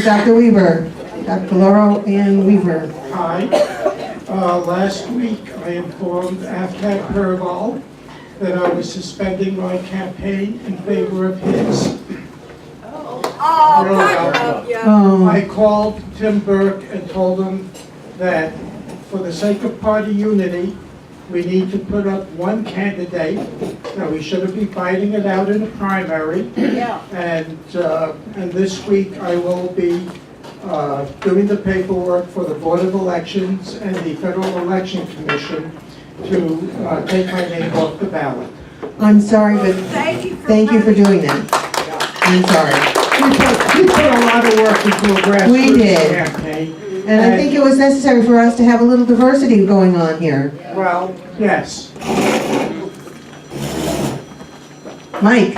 Dr. Weaver, Dr. Laurel Ann Weaver. Hi. Last week I informed Aftab Perval that I was suspending my campaign in favor of his. I called Tim Burke and told him that for the sake of party unity, we need to put up one candidate. Now, we shouldn't be fighting it out in a primary. Yeah. And this week I will be doing the paperwork for the Board of Elections and the Federal Election Commission to take my name off the ballot. I'm sorry, but Thank thank you for doing that. I'm sorry. We put a lot of work into a We grassroots did. campaign. And I think it was necessary for us to have a little diversity going on here. Well, yes. Mike?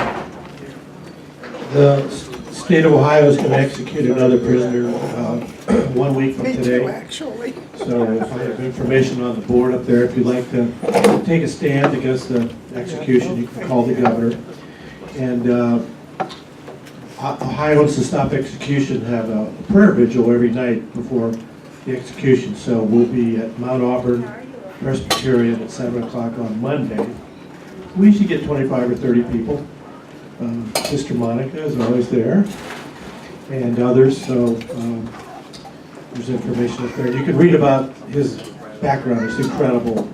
The state of Ohio is going to execute another prisoner 1 week from today. Actually. So I have information on the board up there. If you'd like to take a stand against the execution, you can call the governor. And Ohioans to Stop Execution have a prayer vigil every night before the execution. So we'll be at Mount Auburn Presbyterian at 7 o'clock on Monday. We usually get 25 or 30 people. Sister Monica is always there, and others. So there's information up there. You can read about his background. It's incredible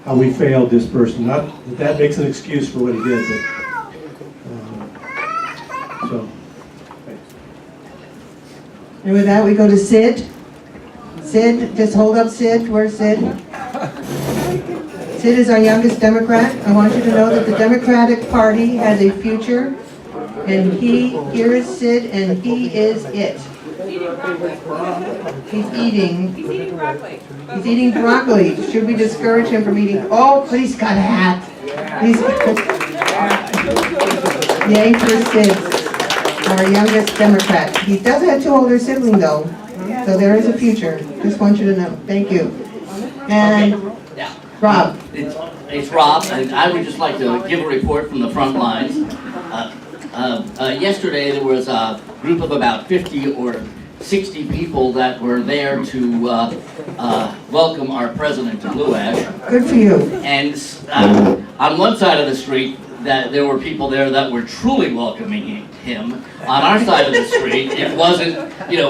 how we failed this person. Not that makes an excuse for what he did, but so. Thanks. And with that, we go to Sid. Sid, just hold up, Sid. Where's Sid? Sid is our youngest Democrat. I want you to know that the Democratic Party has a future, and here is Sid, and he is it. He's eating broccoli. He's eating broccoli. Should we discourage him from eating? Oh, but he's got a hat. Yay for Sid, our youngest Democrat. He does have two older siblings, though, so there is a future. Just want you to know. Thank you. And Yeah. Rob. It's Rob, and I would just like to give a report from the front lines. Yesterday there was a group of about 50 or 60 people that were there to welcome our president to Blue Ash. Good for you. And on one side of the street, that there were people there that were truly welcoming him. On our side of the street, it wasn't,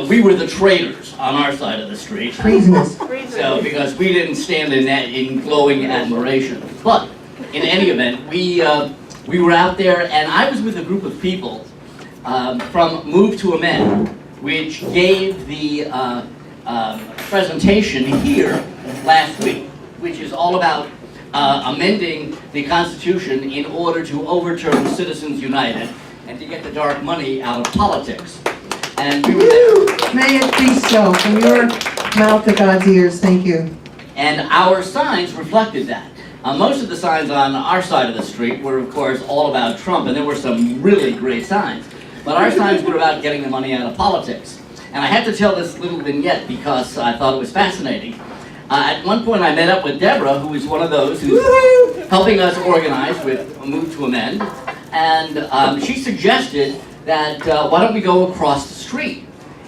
we were the traitors on our side of the street. Treasonous. So, because we didn't stand in glowing admiration. But, in any event, we were out there, and I was with a group of people from Move to Amend, which gave the presentation here last week, which is all about amending the Constitution in order to overturn Citizens United and to get the dark money out of politics. And we were there. May it be so. From your mouth to God's ears. Thank you. And our signs reflected that. Most of the signs on our side of the street were, of course, all about Trump, and there were some really great signs. But our signs were about getting the money out of politics. And I had to tell this little vignette because I thought it was fascinating. At one point I met up with Deborah, who is one of those who's helping us organize with Move to Amend. And she suggested that why don't we go across the street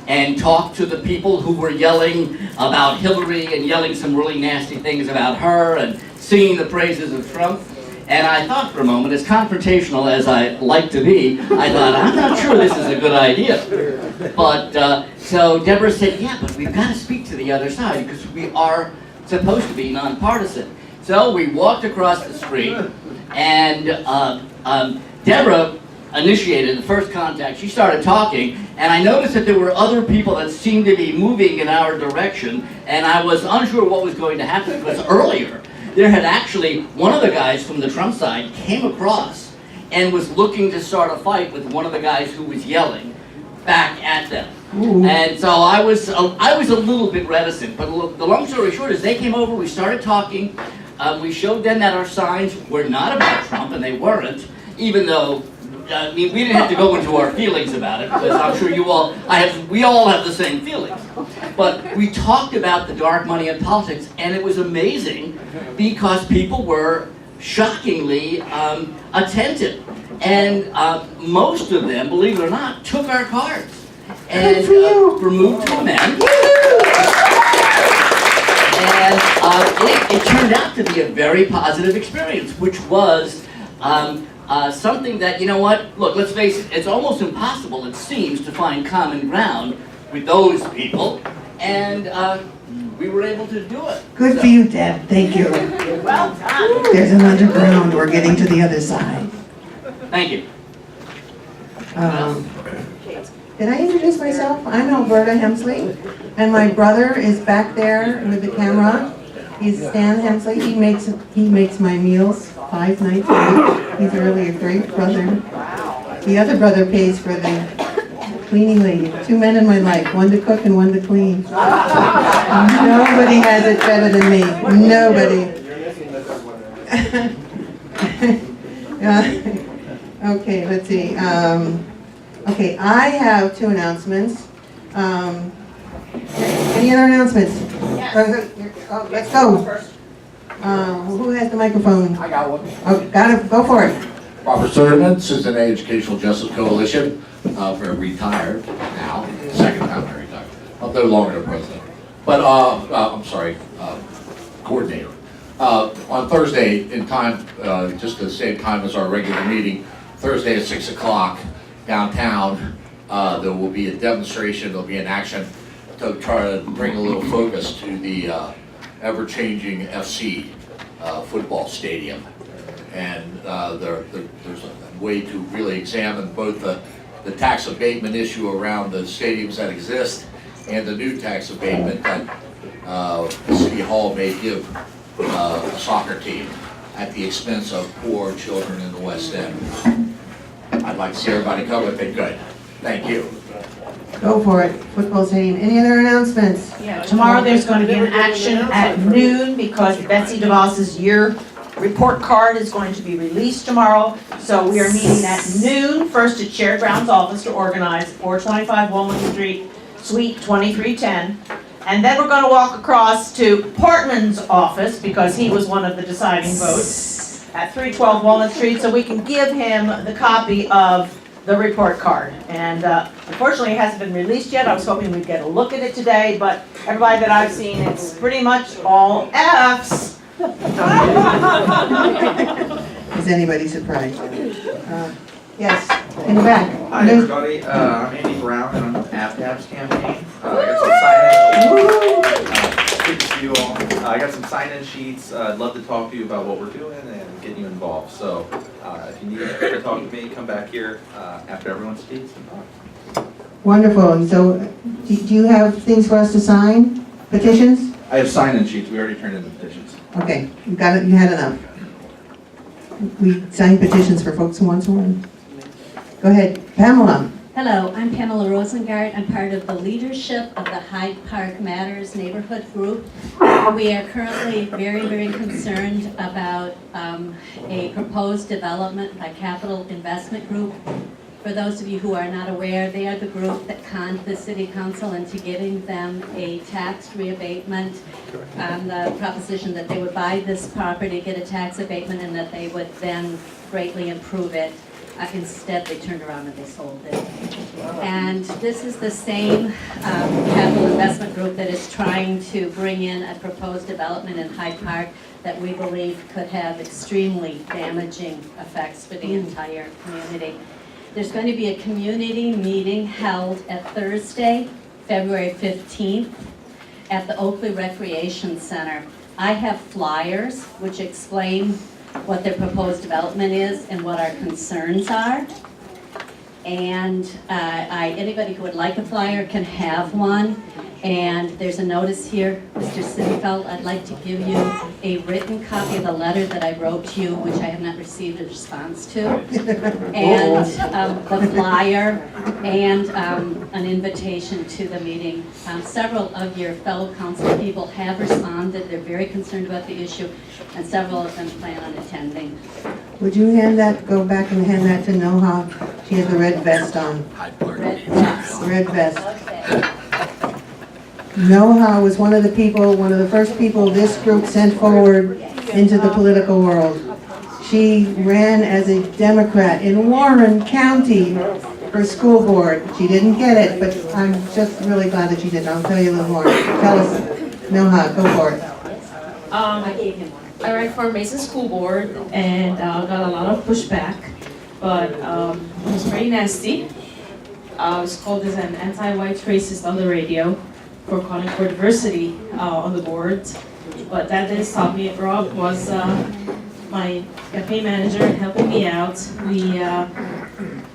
and talk to the people who were yelling about Hillary and yelling some really nasty things about her and singing the praises of Trump. And I thought for a moment, as confrontational as I like to be, I thought, I'm not sure this is a good idea. But, so Deborah said, yeah, but we've got to speak to the other side because we are supposed to be nonpartisan. So we walked across the street, and Deborah initiated the first contact. She started talking, and I noticed that there were other people that seemed to be moving in our direction, and I was unsure what was going to happen because earlier, there had actually, one of the guys from the Trump side came across and was looking to start a fight with one of the guys who was yelling back at them. Ooh. And so I was a little bit reticent, but the long story short is they came over, we started talking, we showed them that our signs were not about Trump, and they weren't, even though, we didn't have to go into our feelings about it, because I'm sure we all have the same feelings. But we talked about the dark money in politics, and it was amazing because people were shockingly attentive. And most of them, believe it or not, took our cards. and for you. were moved to amend. And it turned out to be a very positive experience, which was something that, you know what, look, let's face it, it's almost impossible, it seems, to find common ground with those people, and we were able to do it. Good for you, Deb, thank you. Well done. There's an underground, we're getting to the other side. Thank you. Did I introduce myself? I'm Alberta Hemsley, and my brother is back there with the camera. He's Stan Hemsley. He makes my meals 5 nights a week. He's really a great brother. The other brother pays for the cleaning lady. 2 men in my life, one to cook and one to clean. Nobody has it better than me. Nobody. Okay, let's see. Okay, I have 2 announcements. Any other announcements? Yes. Oh, let's go. Who has the microphone? I got one. Oh, got it, go for it. Robert Sturman, Cincinnati Educational Justice Coalition, we're retired now, second time I retired. I'm no longer the president, but I'm sorry, coordinator. On Thursday, in time, just the same time as our regular meeting, Thursday at 6 o'clock downtown, there will be a demonstration, there'll be an action to try to bring a little focus to the ever-changing FC football stadium. And there's a way to really examine both the tax abatement issue around the stadiums that exist and the new tax abatement that the City Hall may give a soccer team at the expense of poor children in the West End. I'd like to see everybody come if they could. Thank you. Go for it, football stadium. Any other announcements? Yeah, tomorrow there's going to be an action at noon because Betsy DeVos's year report card is going to be released tomorrow. So we are meeting at noon, first at Shared Grounds office to organize 425 Walnut Street, Suite 2310. And then we're going to walk across to Portman's office because he was one of the deciding votes at 312 Walnut Street, so we can give him the copy of the report card. And unfortunately, it hasn't been released yet. I was hoping we'd get a look at it today, but everybody that I've seen, it's pretty much all Fs. Is anybody surprised? Yes, in the back. Hi everybody, I'm Andy Brown and I'm with ABTAB's campaign. I got some sign-in. Good to see you all. I got some sign-in sheets. I'd love to talk to you about what we're doing and get you involved. So if you need to talk to me, come back here after everyone speaks and talk. Wonderful. So, do you have things for us to sign? Petitions? I have sign-in sheets. We already turned in the petitions. Okay, you got it. You had enough. We sign petitions for folks who want one. Go ahead, Pamela. Hello, I'm Pamela Rosengart. I'm part of the leadership of the Hyde Park Matters neighborhood group. We are currently very, very concerned about a proposed development by Capital Investment Group. For those of you who are not aware, they are the group that conned the city council into giving them a tax reabatement on the proposition that they would buy this property, get a tax abatement, and that they would then greatly improve it. Instead, they turned around and they sold it. And this is the same capital investment group that is trying to bring in a proposed development in Hyde Park that we believe could have extremely damaging effects for the entire community. There's going to be a community meeting held at Thursday, February 15th, at the Oakley Recreation Center. I have flyers which explain what their proposed development is and what our concerns are. And anybody who would like a flyer can have one. And there's a notice here, Mr. Sittenfeld, I'd like to give you a written copy of the letter that I wrote to you, which I have not received a response to. And the flyer and an invitation to the meeting. Several of your fellow council people have responded. They're very concerned about the issue, and several of them plan on attending. Would you go back and hand that to Noha? She has a red vest on. Red vest. Red vest. Okay. Noha was one of the first people this group sent forward into the political world. She ran as a Democrat in Warren County for school board. She didn't get it, but I'm just really glad that she did. I'll tell you a little more. Tell us, Noha, go for it. I ran for Mason School Board and got a lot of pushback, but it was pretty nasty. I was called as an anti-white racist on the radio for calling for diversity on the board, but that didn't stop me. Rob was my campaign manager and helping me out. We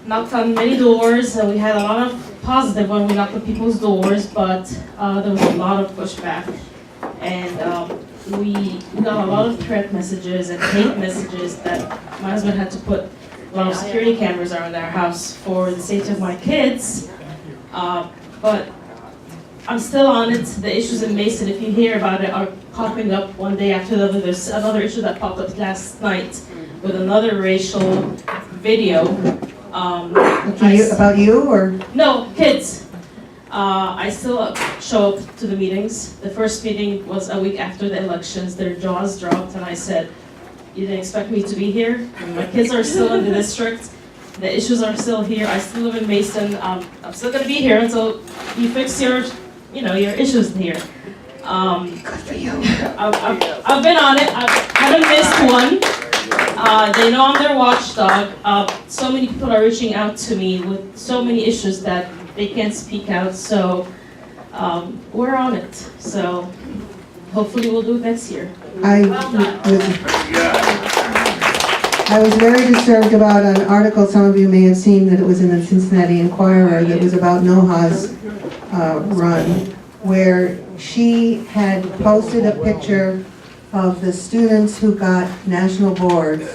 knocked on many doors, and we had a lot of positive when we knocked on people's doors, but there was a lot of pushback. And we got a lot of threat messages and hate messages that my husband had to put a lot of security cameras around our house for the safety of my kids. But I'm still on it. The issues in Mason, if you hear about it, are popping up one day after the other. There's another issue that popped up last night with another racial video. About you or? No, kids. I still show up to the meetings. The first meeting was a week after the elections. Their jaws dropped and I said, you didn't expect me to be here? My kids are still in the district. The issues are still here. I still live in Mason. I'm still gonna be here until you fix your issues here. Good for you. I've been on it. I haven't missed one. They know I'm their watchdog. So many people are reaching out to me with so many issues that they can't speak out, so we're on it. So hopefully we'll do it next year. I was very disturbed about an article some of you may have seen that it was in the Cincinnati Enquirer that was about Noha's run, where she had posted a picture of the students who got national boards,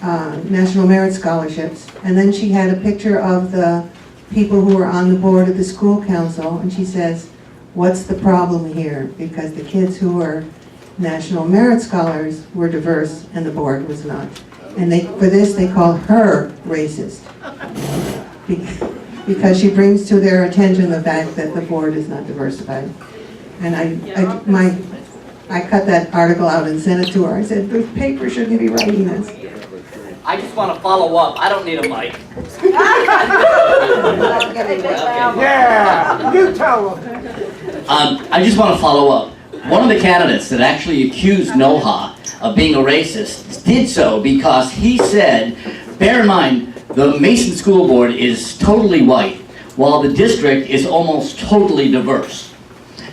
national merit scholarships, and then she had a picture of the people who were on the board of the school council, and she says, what's the problem here? Because the kids who were national merit scholars were diverse and the board was not. And for this they call her racist. Because she brings to their attention the fact that the board is not diversified. And I cut that article out and sent it to her. I said, the paper shouldn't be writing this. I just want to follow up. I don't need a mic. Yeah, you tell them. I just want to follow up. One of the candidates that actually accused Noha of being a racist did so because he said, bear in mind, the Mason School Board is totally white, while the district is almost totally diverse.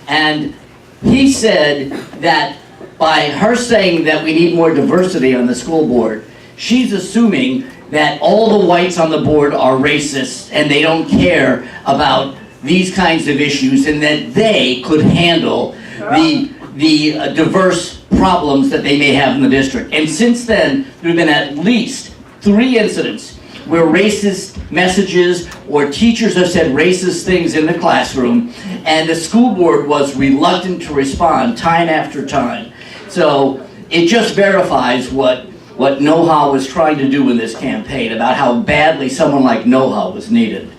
And he said that by her saying that we need more diversity on the school board, she's assuming that all the whites on the board are racist and they don't care about these kinds of issues and that they could handle the diverse problems that they may have in the district. And since then, there have been at least 3 incidents where racist messages or teachers have said racist things in the classroom and the school board was reluctant to respond time after time. So it just verifies what Noha was trying to do in this campaign about how badly someone like Noha was needed.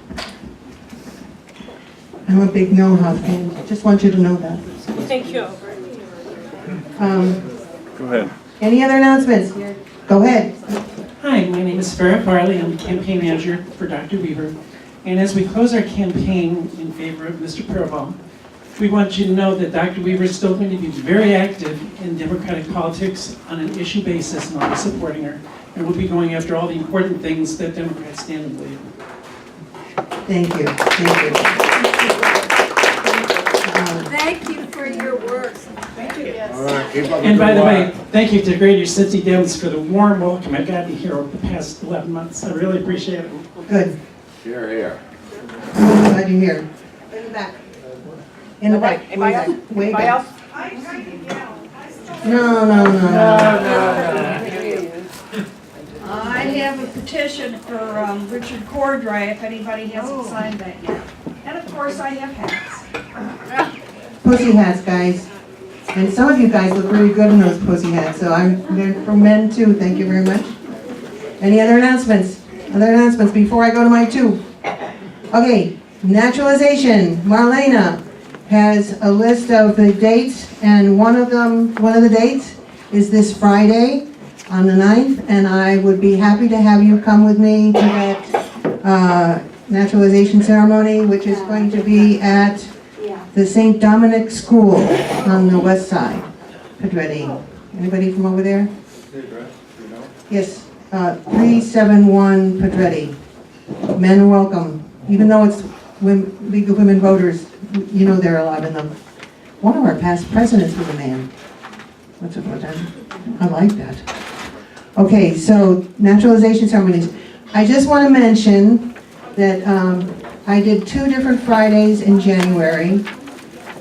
I'm a big Noha fan. Just want you to know that. Thank you. Go ahead. Any other announcements? Go ahead. Hi, my name is Farrah Farley. I'm the campaign manager for Dr. Weaver. And as we close our campaign in favor of Mr. Perval, we want you to know that Dr. Weaver is still going to be very active in Democratic politics on an issue basis, and I'll be supporting her. And we'll be going after all the important things that Democrats stand and believe. Thank you. Thank you. Thank you for your work. Thank you. All right, keep up the And by good the way, work. thank you to Greater Cincinnati Dems for the warm welcome I've gotten here over the past 11 months. I really appreciate it. Good. Here, here. Glad you're here. In the back. In the back. Way back. Way back. No. I have a petition for Richard Cordray, if anybody hasn't signed that yet. And of course, I have hats. Pussy hats, guys. And some of you guys look really good in those pussy hats, so they're for men too. Thank you very much. Any other announcements? Other announcements before I go to my 2? Okay, naturalization. Marlena has a list of the dates, and one of the dates is this Friday on the 9th, and I would be happy to have you come with me to that naturalization ceremony, which is going to be at the St. Dominic School on the west side, Pedretti. Anybody from over there? Yes, 371 Pedretti. Men are welcome. Even though it's League of Women Voters, you know there are a lot of them. One of our past presidents was a man. I like that. Okay, so naturalization ceremonies. I just want to mention that I did 2 different Fridays in January.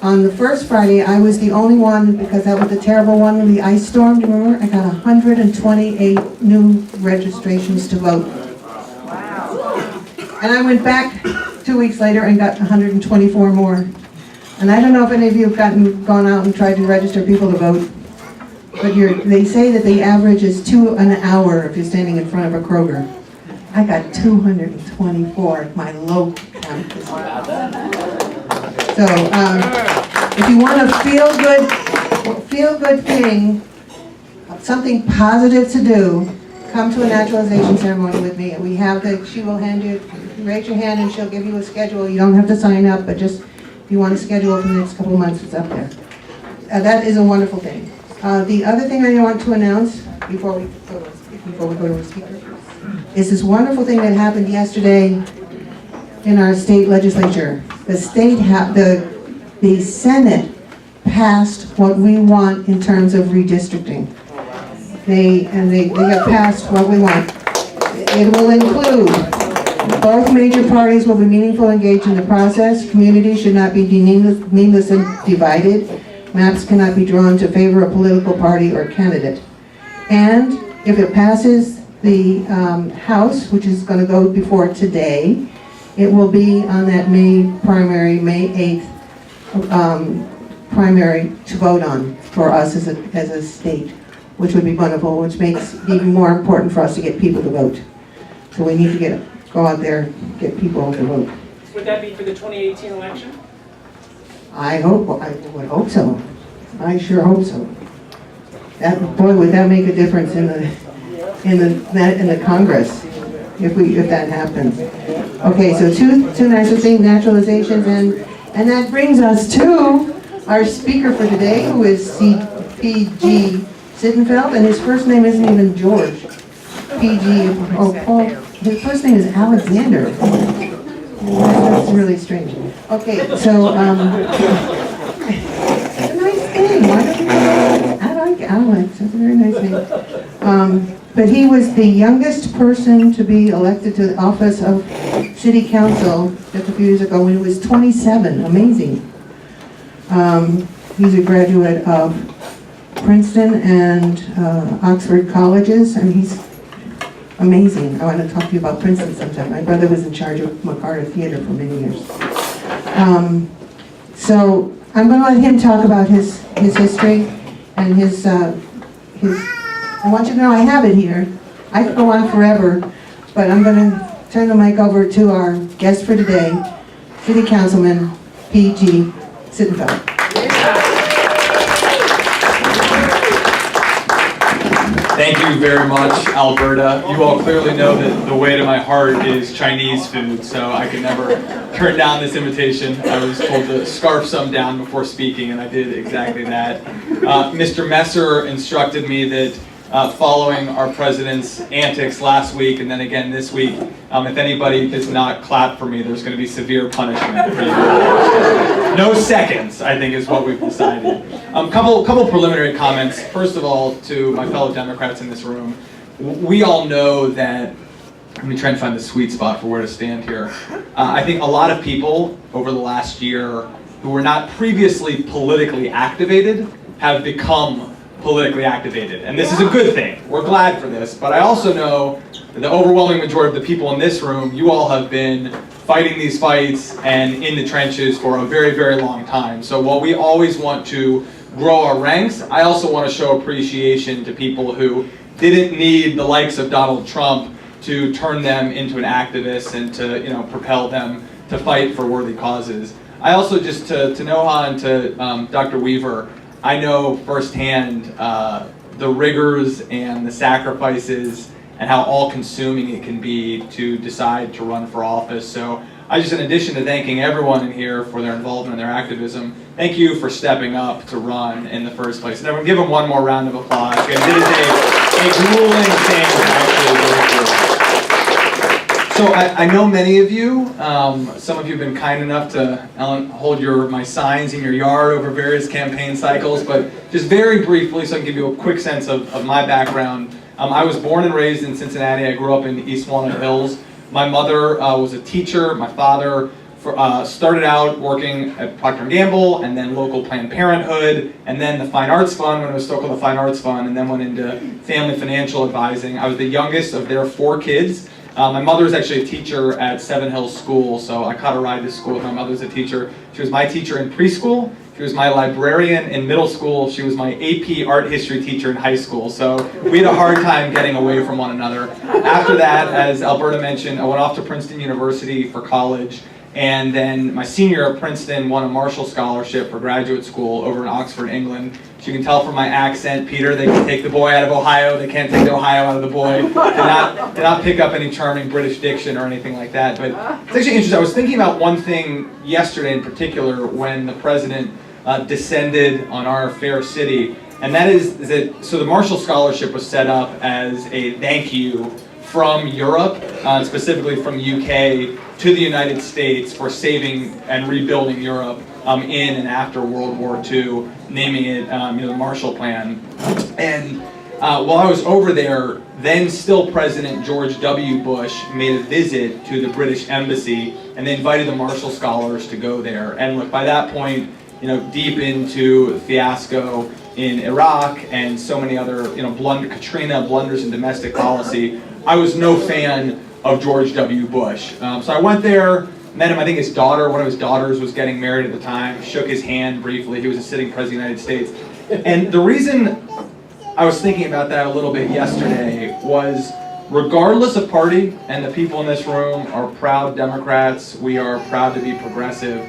On the first Friday, I was the only one, because that was the terrible one with the ice storm. Do you remember? I got 128 new registrations to vote. Wow. And I went back 2 weeks later and got 124 more. And I don't know if any of you have gone out and tried to register people to vote, but they say that the average is 2 an hour if you're standing in front of a Kroger. I got 224 at my local campus. So, if you want a feel good thing, something positive to do, come to a naturalization ceremony with me. We have she will hand you, raise your hand and she'll give you a schedule. You don't have to sign up, but just if you want to schedule for the next couple of months, it's up there. That is a wonderful thing. The other thing I want to announce before we go to a speaker is this wonderful thing that happened yesterday in our state legislature. The Senate passed what we want in terms of redistricting. They have passed what we want. It will include both major parties will be meaningfully engaged in the process. Communities should not be needlessly divided. Maps cannot be drawn to favor a political party or candidate. And if it passes the House, which is going to go before today, it will be on that May 8th primary to vote on for us as a state, which would be wonderful, which makes it even more important for us to get people to vote. So we need to go out there, get people to vote. Would that be for the 2018 election? I would hope so. I sure hope so. Would that make a difference in the Congress if that happens. Okay, so two nice things, naturalizations, and that brings us to our speaker for today, who is PG Sittenfeld, and his first name isn't even George. Paul. His first name is Alexander. That's really strange. Okay, so it's a nice thing. Why don't you I like Alex. That's a very nice name. But he was the youngest person to be elected to the office of city council just a few years ago when he was 27. Amazing. He's a graduate of Princeton and Oxford colleges, and he's amazing. I want to talk to you about Princeton sometime. My brother was in charge of McCarter Theater for many years. So I'm going to let him talk about his history and his. I want you to know I have it here. I could go on forever, but I'm going to turn the mic over to our guest for today, City Councilman P.G. Sittenfeld. Thank you very much, Alberta. You all clearly know that the way to my heart is Chinese food, so I could never turn down this invitation. I was told to scarf some down before speaking, and I did exactly that. Mr. Messer instructed me that following our president's antics last week and then again this week, if anybody does not clap for me, there's going to be severe punishment for you. No seconds, I think, is what we've decided. Couple preliminary comments. First of all, to my fellow Democrats in this room, we all know that, let me try and find the sweet spot for where to stand here. I think a lot of people over the last year who were not previously politically activated have become politically activated. And this is a good thing. We're glad for this. But I also know that the overwhelming majority of the people in this room, you all have been fighting these fights and in the trenches for a very, very long time. So while we always want to grow our ranks, I also want to show appreciation to people who didn't need the likes of Donald Trump to turn them into an activist and to, propel them to fight for worthy causes. I also, just to Noha and to Dr. Weaver, I know firsthand the rigors and the sacrifices and how all-consuming it can be to decide to run for office. So I just, in addition to thanking everyone in here for their involvement and their activism, thank you for stepping up to run in the first place. And everyone, give them one more round of applause. It is a grueling thing to actually go through. So I know many of you, some of you have been kind enough to, Ellen, hold my signs in your yard over various campaign cycles, but just very briefly, so I can give you a quick sense of my background. I was born and raised in Cincinnati. I grew up in East Walnut Hills. My mother was a teacher. My father started out working at Procter & Gamble, and then local Planned Parenthood, and then the Fine Arts Fund when it was still called the Fine Arts Fund, and then went into family financial advising. I was the youngest of their 4 kids. My mother was actually a teacher at Seven Hills School, so I caught a ride to school. My mother's a teacher. She was my teacher in preschool. She was my librarian in middle school. She was my AP art history teacher in high school. So we had a hard time getting away from one another. After that, as Alberta mentioned, I went off to Princeton University for college. And then my senior year at Princeton won a Marshall Scholarship for graduate school over in Oxford, England. So you can tell from my accent, Peter, they can take the boy out of Ohio, they can't take the Ohio out of the boy. Did not pick up any charming British diction or anything like that. But it's actually interesting. I was thinking about one thing yesterday in particular when the president descended on our fair city. And that is that, so the Marshall Scholarship was set up as a thank you from Europe, specifically from the UK, to the United States for saving and rebuilding Europe in and after World War II, naming it the Marshall Plan. And while I was over there, then still President George W. Bush made a visit to the British Embassy, and they invited the Marshall Scholars to go there. And look, by that point, deep into fiasco in Iraq and so many other, Katrina blunders in domestic policy, I was no fan of George W. Bush. So I went there, met him. I think his daughter, one of his daughters was getting married at the time, shook his hand briefly. He was a sitting president of the United States. And the reason I was thinking about that a little bit yesterday was, regardless of party, and the people in this room are proud Democrats, we are proud to be progressive,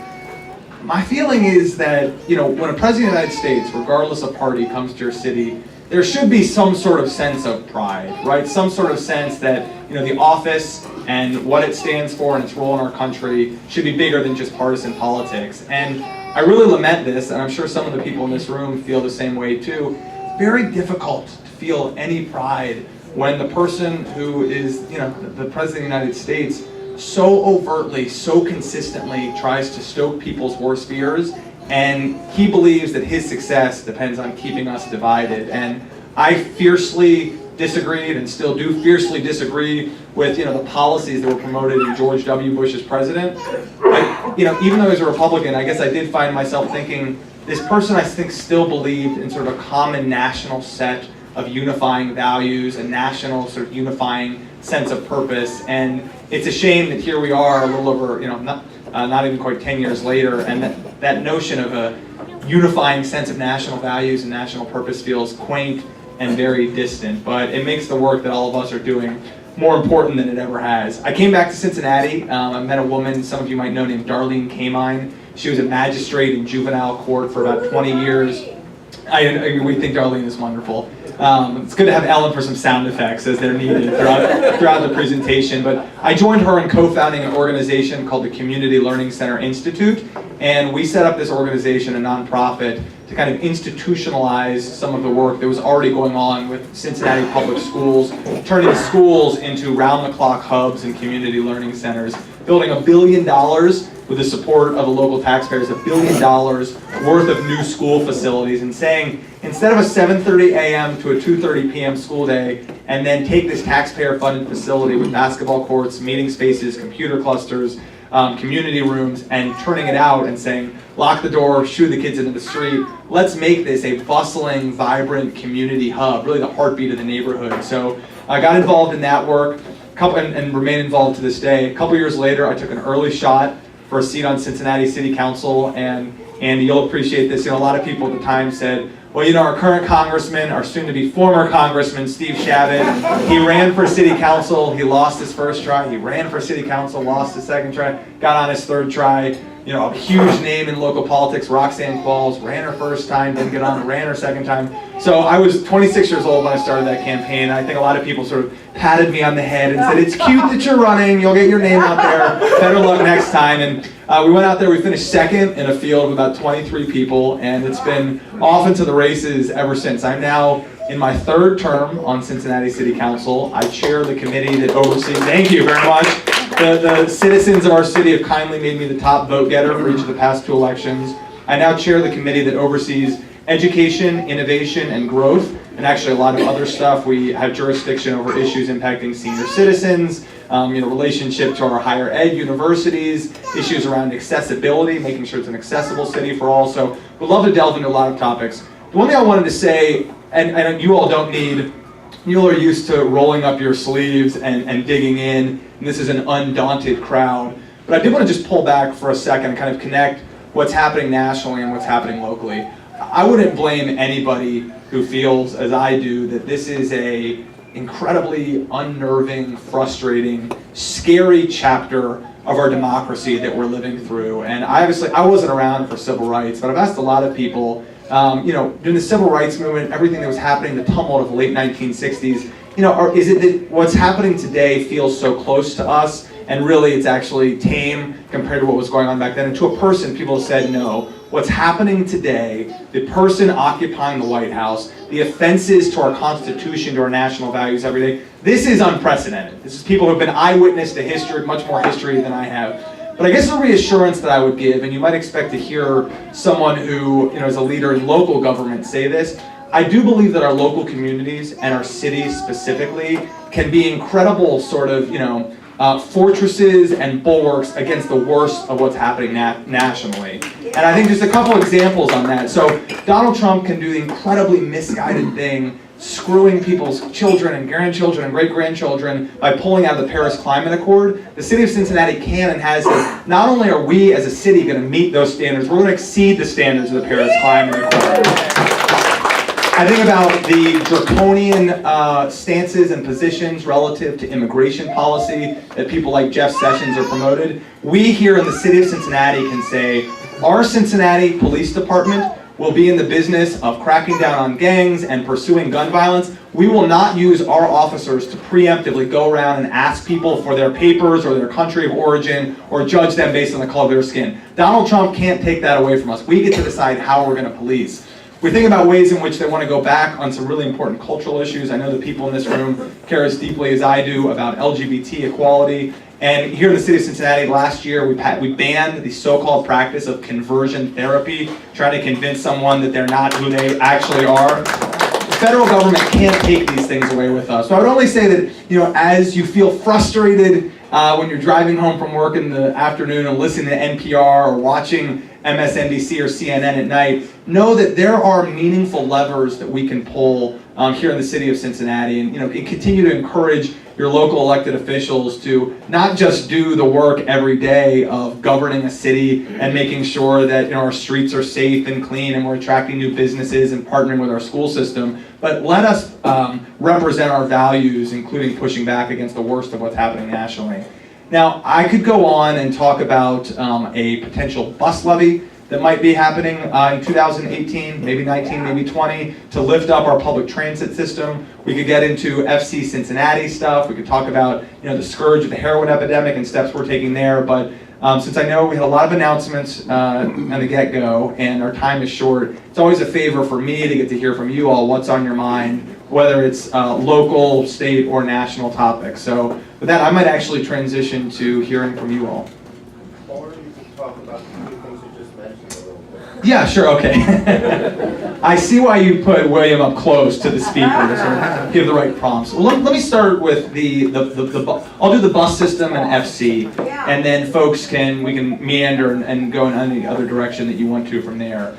my feeling is that, when a president of the United States, regardless of party, comes to your city, there should be some sort of sense of pride, right? Some sort of sense that, the office and what it stands for and its role in our country should be bigger than just partisan politics. And I really lament this, and I'm sure some of the people in this room feel the same way too. It's very difficult to feel any pride when the person who is, the President of the United States so overtly, so consistently tries to stoke people's worst fears, and he believes that his success depends on keeping us divided. And I fiercely disagreed and still do fiercely disagree with the policies that were promoted in George W. Bush as president. But even though as a Republican, I guess I did find myself thinking, this person I think still believed in sort of a common national set of unifying values, a national sort of unifying sense of purpose. And it's a shame that here we are a little over, not even quite 10 years later, and that notion of a unifying sense of national values and national purpose feels quaint and very distant. But it makes the work that all of us are doing more important than it ever has. I came back to Cincinnati. I met a woman, some of you might know, named Darlene Kamine. She was a magistrate in juvenile court for about 20 years. We think Darlene is wonderful. It's good to have Ellen for some sound effects as they're needed throughout the presentation. But I joined her in co-founding an organization called the Community Learning Center Institute. And we set up this organization, a nonprofit, to kind of institutionalize some of the work that was already going on with Cincinnati Public Schools, turning schools into round-the-clock hubs and community learning centers, building $1 billion with the support of the local taxpayers, $1 billion worth of new school facilities, and saying, instead of a 7:30 a.m. to a 2:30 p.m. school day, and then take this taxpayer-funded facility with basketball courts, meeting spaces, computer clusters, community rooms, and turning it out and saying, lock the door, shoo the kids into the street, let's make this a bustling, vibrant community hub, really the heartbeat of the neighborhood. So I got involved in that work and remain involved to this day. A couple years later, I took an early shot for a seat on Cincinnati City Council, and Andy, you'll appreciate this. A lot of people at the time said, well, our current congressman, our soon-to-be former congressman, Steve Chabot, he ran for city council, he lost his first try, he ran for city council, lost his second try, got on his third try. a huge name in local politics. Roxanne Qualls ran her first time, didn't get on, ran her second time. So I was 26 years old when I started that campaign. I think a lot of people sort of patted me on the head and said, "It's cute that you're running, you'll get your name out there, better luck next time." And we went out there, we finished second in a field of about 23 people, and it's been off into the races ever since. I'm now in my third term on Cincinnati City Council. I chair the committee that oversees, thank you very much. The citizens of our city have kindly made me the top vote getter for each of the past 2 elections. I now chair the committee that oversees education, innovation, and growth, and actually a lot of other stuff. We have jurisdiction over issues impacting senior citizens, relationship to our higher ed universities, issues around accessibility, making sure it's an accessible city for all. So we'd love to delve into a lot of topics. The one thing I wanted to say, and you all don't need, you all are used to rolling up your sleeves and digging in, and this is an undaunted crowd. But I did want to just pull back for a second and kind of connect what's happening nationally and what's happening locally. I wouldn't blame anybody who feels, as I do, that this is a incredibly unnerving, frustrating, scary chapter of our democracy that we're living through. And I wasn't around for civil rights, but I've asked a lot of people, during the civil rights movement, everything that was happening, the tumult of the late 1960s, is it that what's happening today feels so close to us, and really it's actually tame compared to what was going on back then? And to a person, people have said no. What's happening today, the person occupying the White House, the offenses to our Constitution, to our national values every day, this is unprecedented. This is people who have been eyewitness to history, much more history than I have. But I guess the reassurance that I would give, and you might expect to hear someone who is a leader in local government say this, I do believe that our local communities and our cities specifically can be incredible sort of, fortresses and bulwarks against the worst of what's happening nationally. And I think just a couple examples on that. So Donald Trump can do the incredibly misguided thing, screwing people's children and grandchildren and great-grandchildren by pulling out of the Paris Climate Accord. The city of Cincinnati can and has to. Not only are we as a city going to meet those standards, we're going to exceed the standards of the Paris Climate Accord. I think about the draconian stances and positions relative to immigration policy that people like Jeff Sessions are promoted. We here in the city of Cincinnati can say, our Cincinnati Police Department will be in the business of cracking down on gangs and pursuing gun violence. We will not use our officers to preemptively go around and ask people for their papers or their country of origin or judge them based on the color of their skin. Donald Trump can't take that away from us. We get to decide how we're going to police. We think about ways in which they want to go back on some really important cultural issues. I know the people in this room care as deeply as I do about LGBT equality. And here in the city of Cincinnati last year, we banned the so-called practice of conversion therapy, trying to convince someone that they're not who they actually are. The federal government can't take these things away with us. So I would only say that, as you feel frustrated when you're driving home from work in the afternoon and listening to NPR or watching MSNBC or CNN at night, know that there are meaningful levers that we can pull here in the city of Cincinnati, and continue to encourage your local elected officials to not just do the work every day of governing a city and making sure that our streets are safe and clean and we're attracting new businesses and partnering with our school system, but let us represent our values, including pushing back against the worst of what's happening nationally. Now, I could go on and talk about a potential bus levy that might be happening in 2018, maybe 19, maybe 20, to lift up our public transit system. We could get into FC Cincinnati stuff. We could talk about the scourge of the heroin epidemic and steps we're taking there. But since I know we had a lot of announcements on the get-go and our time is short, it's always a favor for me to get to hear from you all what's on your mind, whether it's local, state, or national topics. So with that, I might actually transition to hearing from you all. Or you can talk about the two things you just mentioned a little bit. Yeah, sure, okay. I see why you put William up close to the speaker to sort of give the right prompts. Well, let me start with I'll do the bus system and FC, and then we can meander and go in any other direction that you want to from there.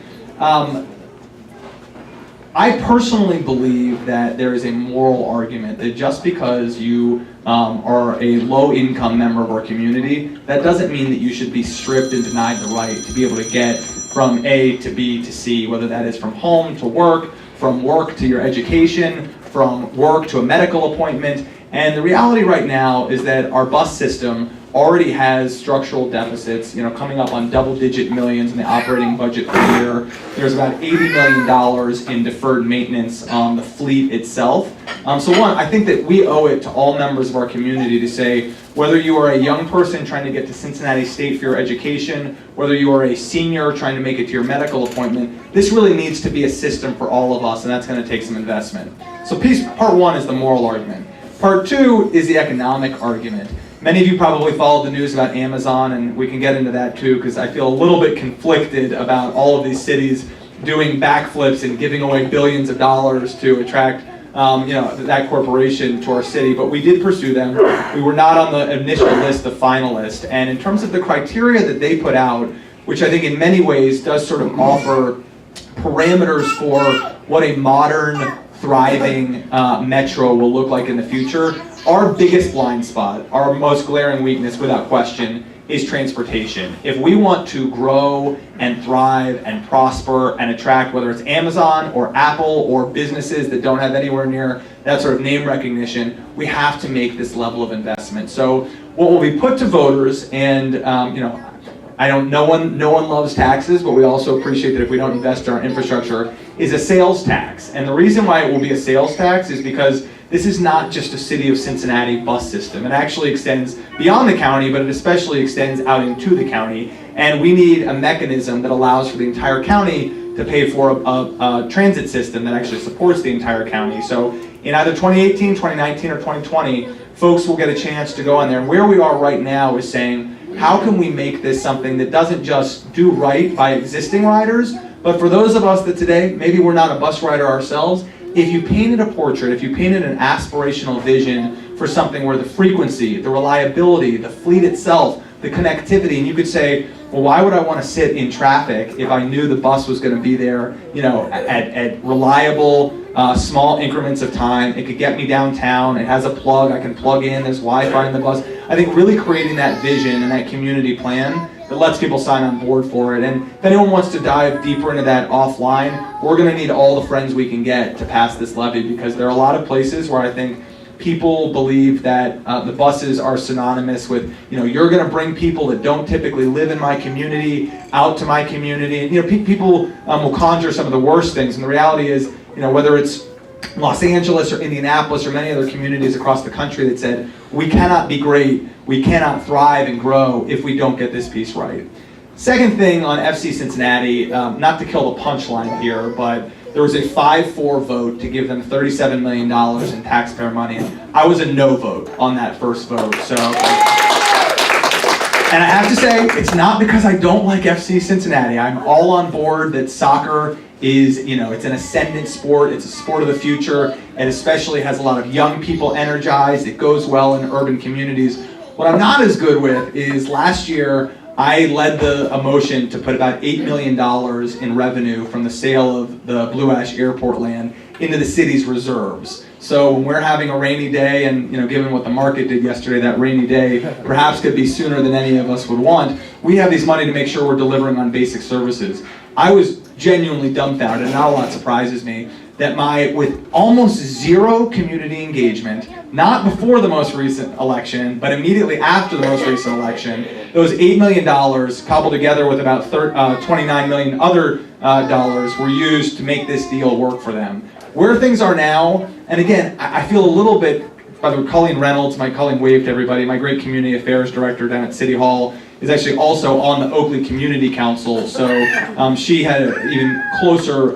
I personally believe that there is a moral argument that just because you are a low-income member of our community, that doesn't mean that you should be stripped and denied the right to be able to get from A to B to C, whether that is from home to work, from work to your education, from work to a medical appointment. And the reality right now is that our bus system, already has structural deficits, coming up on double-digit millions in the operating budget per year. There's about $80 million in deferred maintenance on the fleet itself. So one, I think that we owe it to all members of our community to say, whether you are a young person trying to get to Cincinnati State for your education, whether you are a senior trying to make it to your medical appointment, this really needs to be a system for all of us, and that's going to take some investment. So part one is the moral argument. Part two is the economic argument. Many of you probably followed the news about Amazon, and we can get into that too, because I feel a little bit conflicted about all of these cities doing backflips and giving away billions of dollars to attract that corporation to our city. But we did pursue them. We were not on the initial list of finalists. And in terms of the criteria that they put out, which I think in many ways does sort of offer parameters for what a modern, thriving metro will look like in the future, our biggest blind spot, our most glaring weakness without question, is transportation. If we want to grow and thrive and prosper and attract, whether it's Amazon or Apple or businesses that don't have anywhere near that sort of name recognition, we have to make this level of investment. So what will be put to voters, and no one loves taxes, but we also appreciate that if we don't invest in our infrastructure, is a sales tax. And the reason why it will be a sales tax is because this is not just a City of Cincinnati bus system. It actually extends beyond the county, but it especially extends out into the county. And we need a mechanism that allows for the entire county to pay for a transit system that actually supports the entire county. So in either 2018, 2019, or 2020, folks will get a chance to go on there. And where we are right now is saying, how can we make this something that doesn't just do right by existing riders, but for those of us that today, maybe we're not a bus rider ourselves, if you painted a portrait, if you painted an aspirational vision for something where the frequency, the reliability, the fleet itself, the connectivity, and you could say, well, why would I want to sit in traffic if I knew the bus was going to be there, at reliable, small increments of time. It could get me downtown. It has a plug. I can plug in. There's Wi-Fi in the bus. I think really creating that vision and that community plan that lets people sign on board for it. And if anyone wants to dive deeper into that offline, we're going to need all the friends we can get to pass this levy, because there are a lot of places where I think people believe that the buses are synonymous with, you're going to bring people that don't typically live in my community out to my community. And, people will conjure some of the worst things. And the reality is, whether it's Los Angeles or Indianapolis or many other communities across the country that said, we cannot be great, we cannot thrive and grow if we don't get this piece right. Second thing on FC Cincinnati, not to kill the punchline here, but there was a 5-4 vote to give them $37 million in taxpayer money. I was a no vote on that first vote. So, and I have to say, it's not because I don't like FC Cincinnati. I'm all on board that soccer is, it's an ascendant sport. It's a sport of the future. It especially has a lot of young people energized. It goes well in urban communities. What I'm not as good with is last year, I led a motion to put about $8 million in revenue from the sale of the Blue Ash Airport land into the city's reserves. So when we're having a rainy day, and given what the market did yesterday, that rainy day perhaps could be sooner than any of us would want, we have these money to make sure we're delivering on basic services. I was genuinely dumbfounded, and not a lot surprises me, that with almost zero community engagement, not before the most recent election, but immediately after the most recent election, those $8 million coupled together with about $29 million other dollars were used to make this deal work for them. Where things are now, and again, I feel a little bit, by the way, Colleen Reynolds, my Colleen waved to everybody, my great community affairs director down at City Hall, is actually also on the Oakley Community Council, so she had an even closer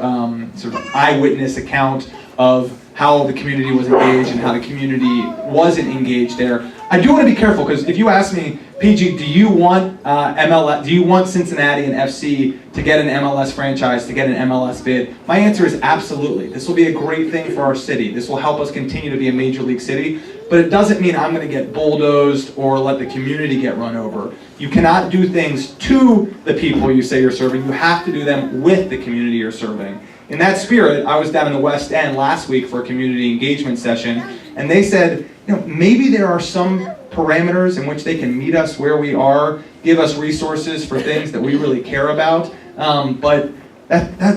sort of eyewitness account of how the community was engaged and how the community wasn't engaged there. I do want to be careful, because if you ask me, PG, do you want MLS? Do you want Cincinnati and FC to get an MLS franchise, to get an MLS bid? My answer is absolutely. This will be a great thing for our city. This will help us continue to be a major league city, but it doesn't mean I'm going to get bulldozed or let the community get run over. You cannot do things to the people you say you're serving. You have to do them with the community you're serving. In that spirit, I was down in the West End last week for a community engagement session, and they said, maybe there are some parameters in which they can meet us where we are, give us resources for things that we really care about, but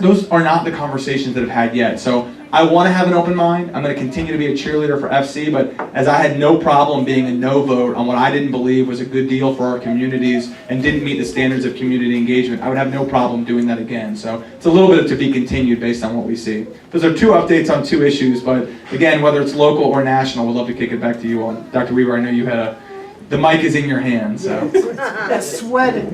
those are not the conversations that have had yet. So I want to have an open mind. I'm going to continue to be a cheerleader for FC, but as I had no problem being a no vote on what I didn't believe was a good deal for our communities and didn't meet the standards of community engagement, I would have no problem doing that again. So it's a little bit of to be continued based on what we see. Those are two updates on two issues, but again, whether it's local or national, we'd love to kick it back to you all. Dr. Weaver, I know you had the mic is in your hand, so. That's sweating.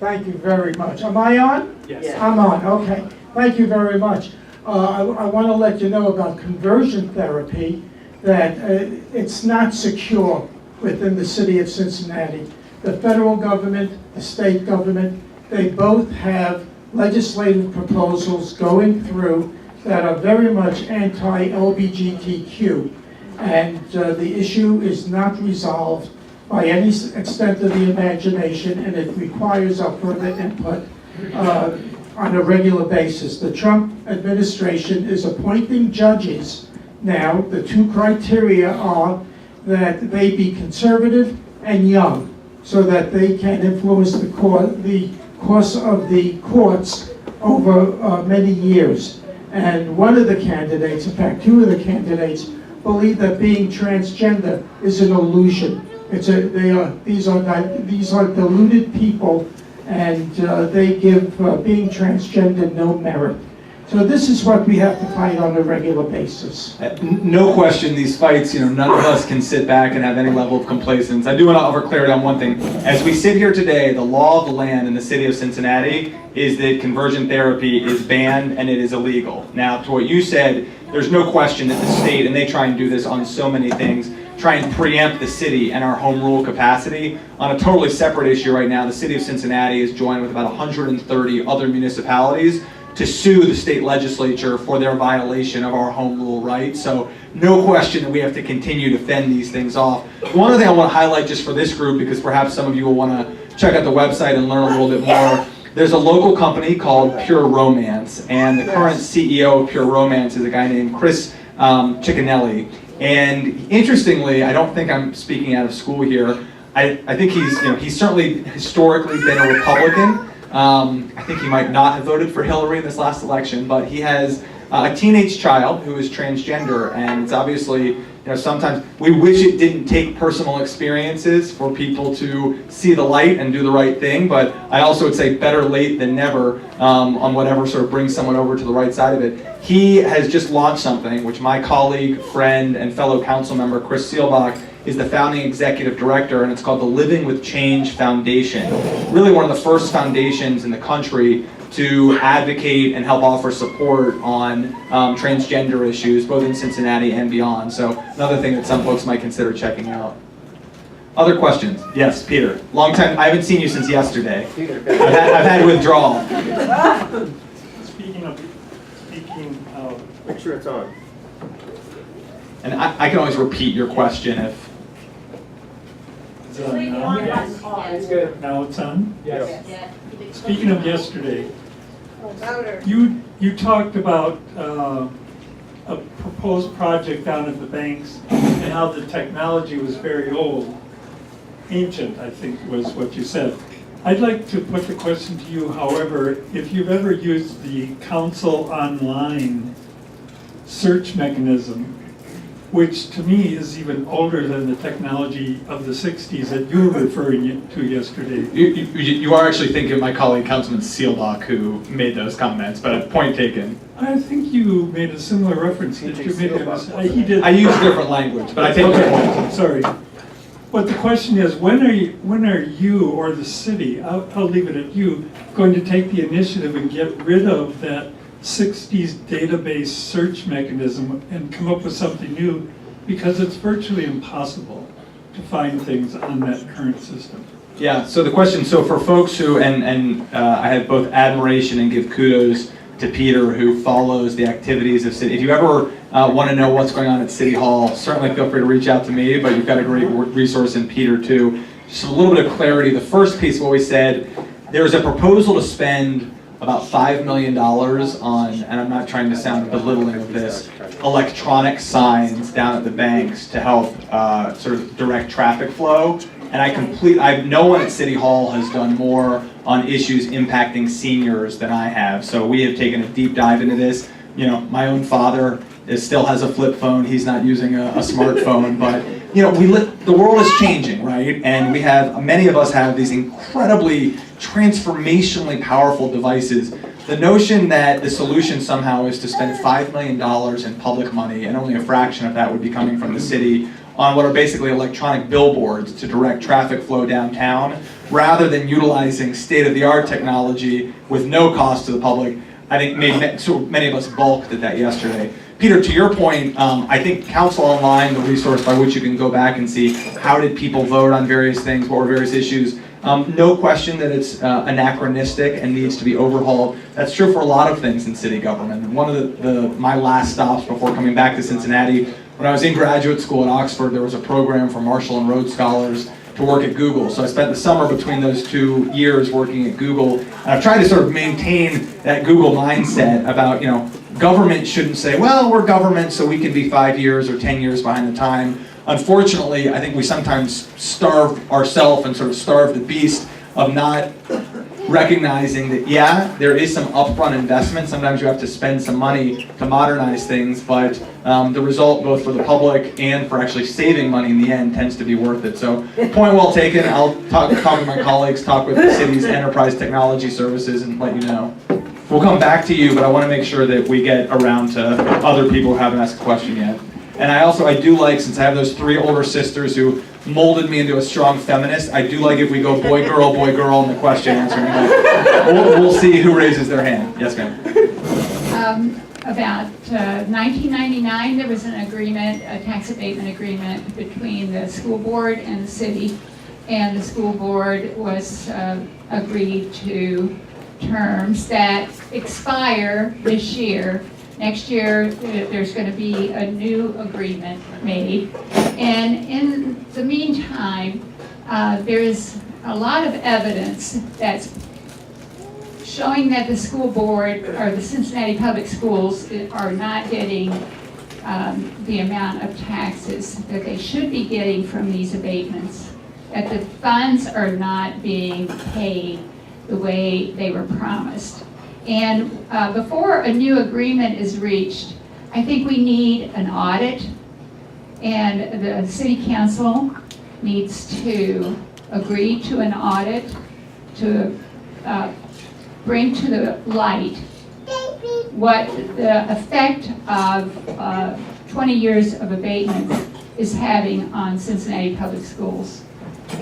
Thank you very much. Am I on? Yes. I'm on, okay. Thank you very much. I want to let you know about conversion therapy, that it's not secure within the city of Cincinnati. The federal government, the state government, they both have legislative proposals going through that are very much anti-LGBTQ. And the issue is not resolved by any extent of the imagination, and it requires our further input on a regular basis. The Trump administration is appointing judges now. The two criteria are that they be conservative and young, so that they can influence the course of the courts over many years. And one of the candidates, in fact, two of the candidates, believe that being transgender is an illusion. These are deluded people, and they give being transgender no merit. So this is what we have to fight on a regular basis. No question, these fights, none of us can sit back and have any level of complacence. I do want to offer clarity on one thing. As we sit here today, the law of the land in the city of Cincinnati is that conversion therapy is banned and it is illegal. Now, to what you said, there's no question that the state, and they try and do this on so many things, try and preempt the city and our home rule capacity. On a totally separate issue right now, the city of Cincinnati is joined with about 130 other municipalities to sue the state legislature for their violation of our home rule rights. So no question that we have to continue to fend these things off. One other thing I want to highlight just for this group, because perhaps some of you will want to check out the website and learn a little bit more. There's a local company called Pure Romance, and the current CEO of Pure Romance is a guy named Chris Ciccinelli. And interestingly, I don't think I'm speaking out of school here. I think he's certainly historically been a Republican. I think he might not have voted for Hillary in this last election, but he has a teenage child who is transgender, and it's obviously, sometimes we wish it didn't take personal experiences for people to see the light and do the right thing, but I also would say better late than never on whatever sort of brings someone over to the right side of it. He has just launched something which my colleague, friend, and fellow council member Chris Seelbach is the founding executive director, and it's called the Living with Change Foundation. Really one of the first foundations in the country to advocate and help offer support on transgender issues, both in Cincinnati and beyond. So another thing that some folks might consider checking out. Other questions? Yes, Peter. Long time, I haven't seen you since yesterday. I've had withdrawal. Speaking of, make sure it's on. And I can always repeat your question if. It's on now? Yes. It's good. Now it's on? Yes. Speaking of yesterday, you talked about a proposed project down at the banks and how the technology was very old, ancient, I think was what you said. I'd like to put the question to you, however, if you've ever used the Council Online search mechanism, which to me is even older than the technology of the 60s that you were referring to yesterday. You are actually thinking of my colleague, Councilman Seelbach, who made those comments, but point taken. I think you made a similar reference. Did you make he did. I use different language, but I take your point. Sorry. But the question is, when are you or the city, I'll leave it at you, going to take the initiative and get rid of that 60s database search mechanism and come up with something new, because it's virtually impossible to find things on that current system. Yeah, so the question, so for folks who, and I have both admiration and give kudos to Peter, who follows the activities of city. If you ever want to know what's going on at City Hall, certainly feel free to reach out to me, but you've got a great resource in Peter too. Just a little bit of clarity. The first piece of what we said, there's a proposal to spend about $5 million on, and I'm not trying to sound belittling of this, electronic signs down at the banks to help sort of direct traffic flow. no one at City Hall has done more on issues impacting seniors than I have. So we have taken a deep dive into this. You know, my own father still has a flip phone. He's not using a smartphone, but you know, the world is changing, right? And many of us have these incredibly transformationally powerful devices. The notion that the solution somehow is to spend $5 million in public money, and only a fraction of that would be coming from the city, on what are basically electronic billboards to direct traffic flow downtown, rather than utilizing state-of-the-art technology with no cost to the public, I think many of us balked at that yesterday. Peter, to your point, I think Council Online, the resource by which you can go back and see how did people vote on various things, what were various issues, no question that it's anachronistic and needs to be overhauled. That's true for a lot of things in city government. And one of my last stops before coming back to Cincinnati, when I was in graduate school at Oxford, there was a program for Marshall and Rhodes Scholars to work at Google. So I spent the summer between those 2 years working at Google. And I've tried to sort of maintain that Google mindset about, you know, government shouldn't say, well, we're government, so we can be 5 years or 10 years behind the time. Unfortunately, I think we sometimes starve ourselves and sort of starve the beast of not recognizing that, yeah, there is some upfront investment. Sometimes you have to spend some money to modernize things, but the result, both for the public and for actually saving money in the end, tends to be worth it. So, point well taken. I'll talk with my colleagues, talk with the city's enterprise technology services, and let you know. We'll come back to you, but I want to make sure that we get around to other people who haven't asked a question yet. And I do like, since I have those 3 older sisters who molded me into a strong feminist, I do like if we go boy, girl, in the question answering. We'll see who raises their hand. Yes, ma'am. About 1999, there was an agreement, a tax abatement agreement between the school board and the city. And the school board was agreed to terms that expire this year. Next year, there's going to be a new agreement made. And in the meantime, there is a lot of evidence that's showing that the school board or the Cincinnati Public Schools are not getting the amount of taxes that they should be getting from these abatements, that the funds are not being paid the way they were promised. And before a new agreement is reached, I think we need an audit, and the city council needs to agree to an audit to bring to the light what the effect of 20 years of abatements is having on Cincinnati Public Schools.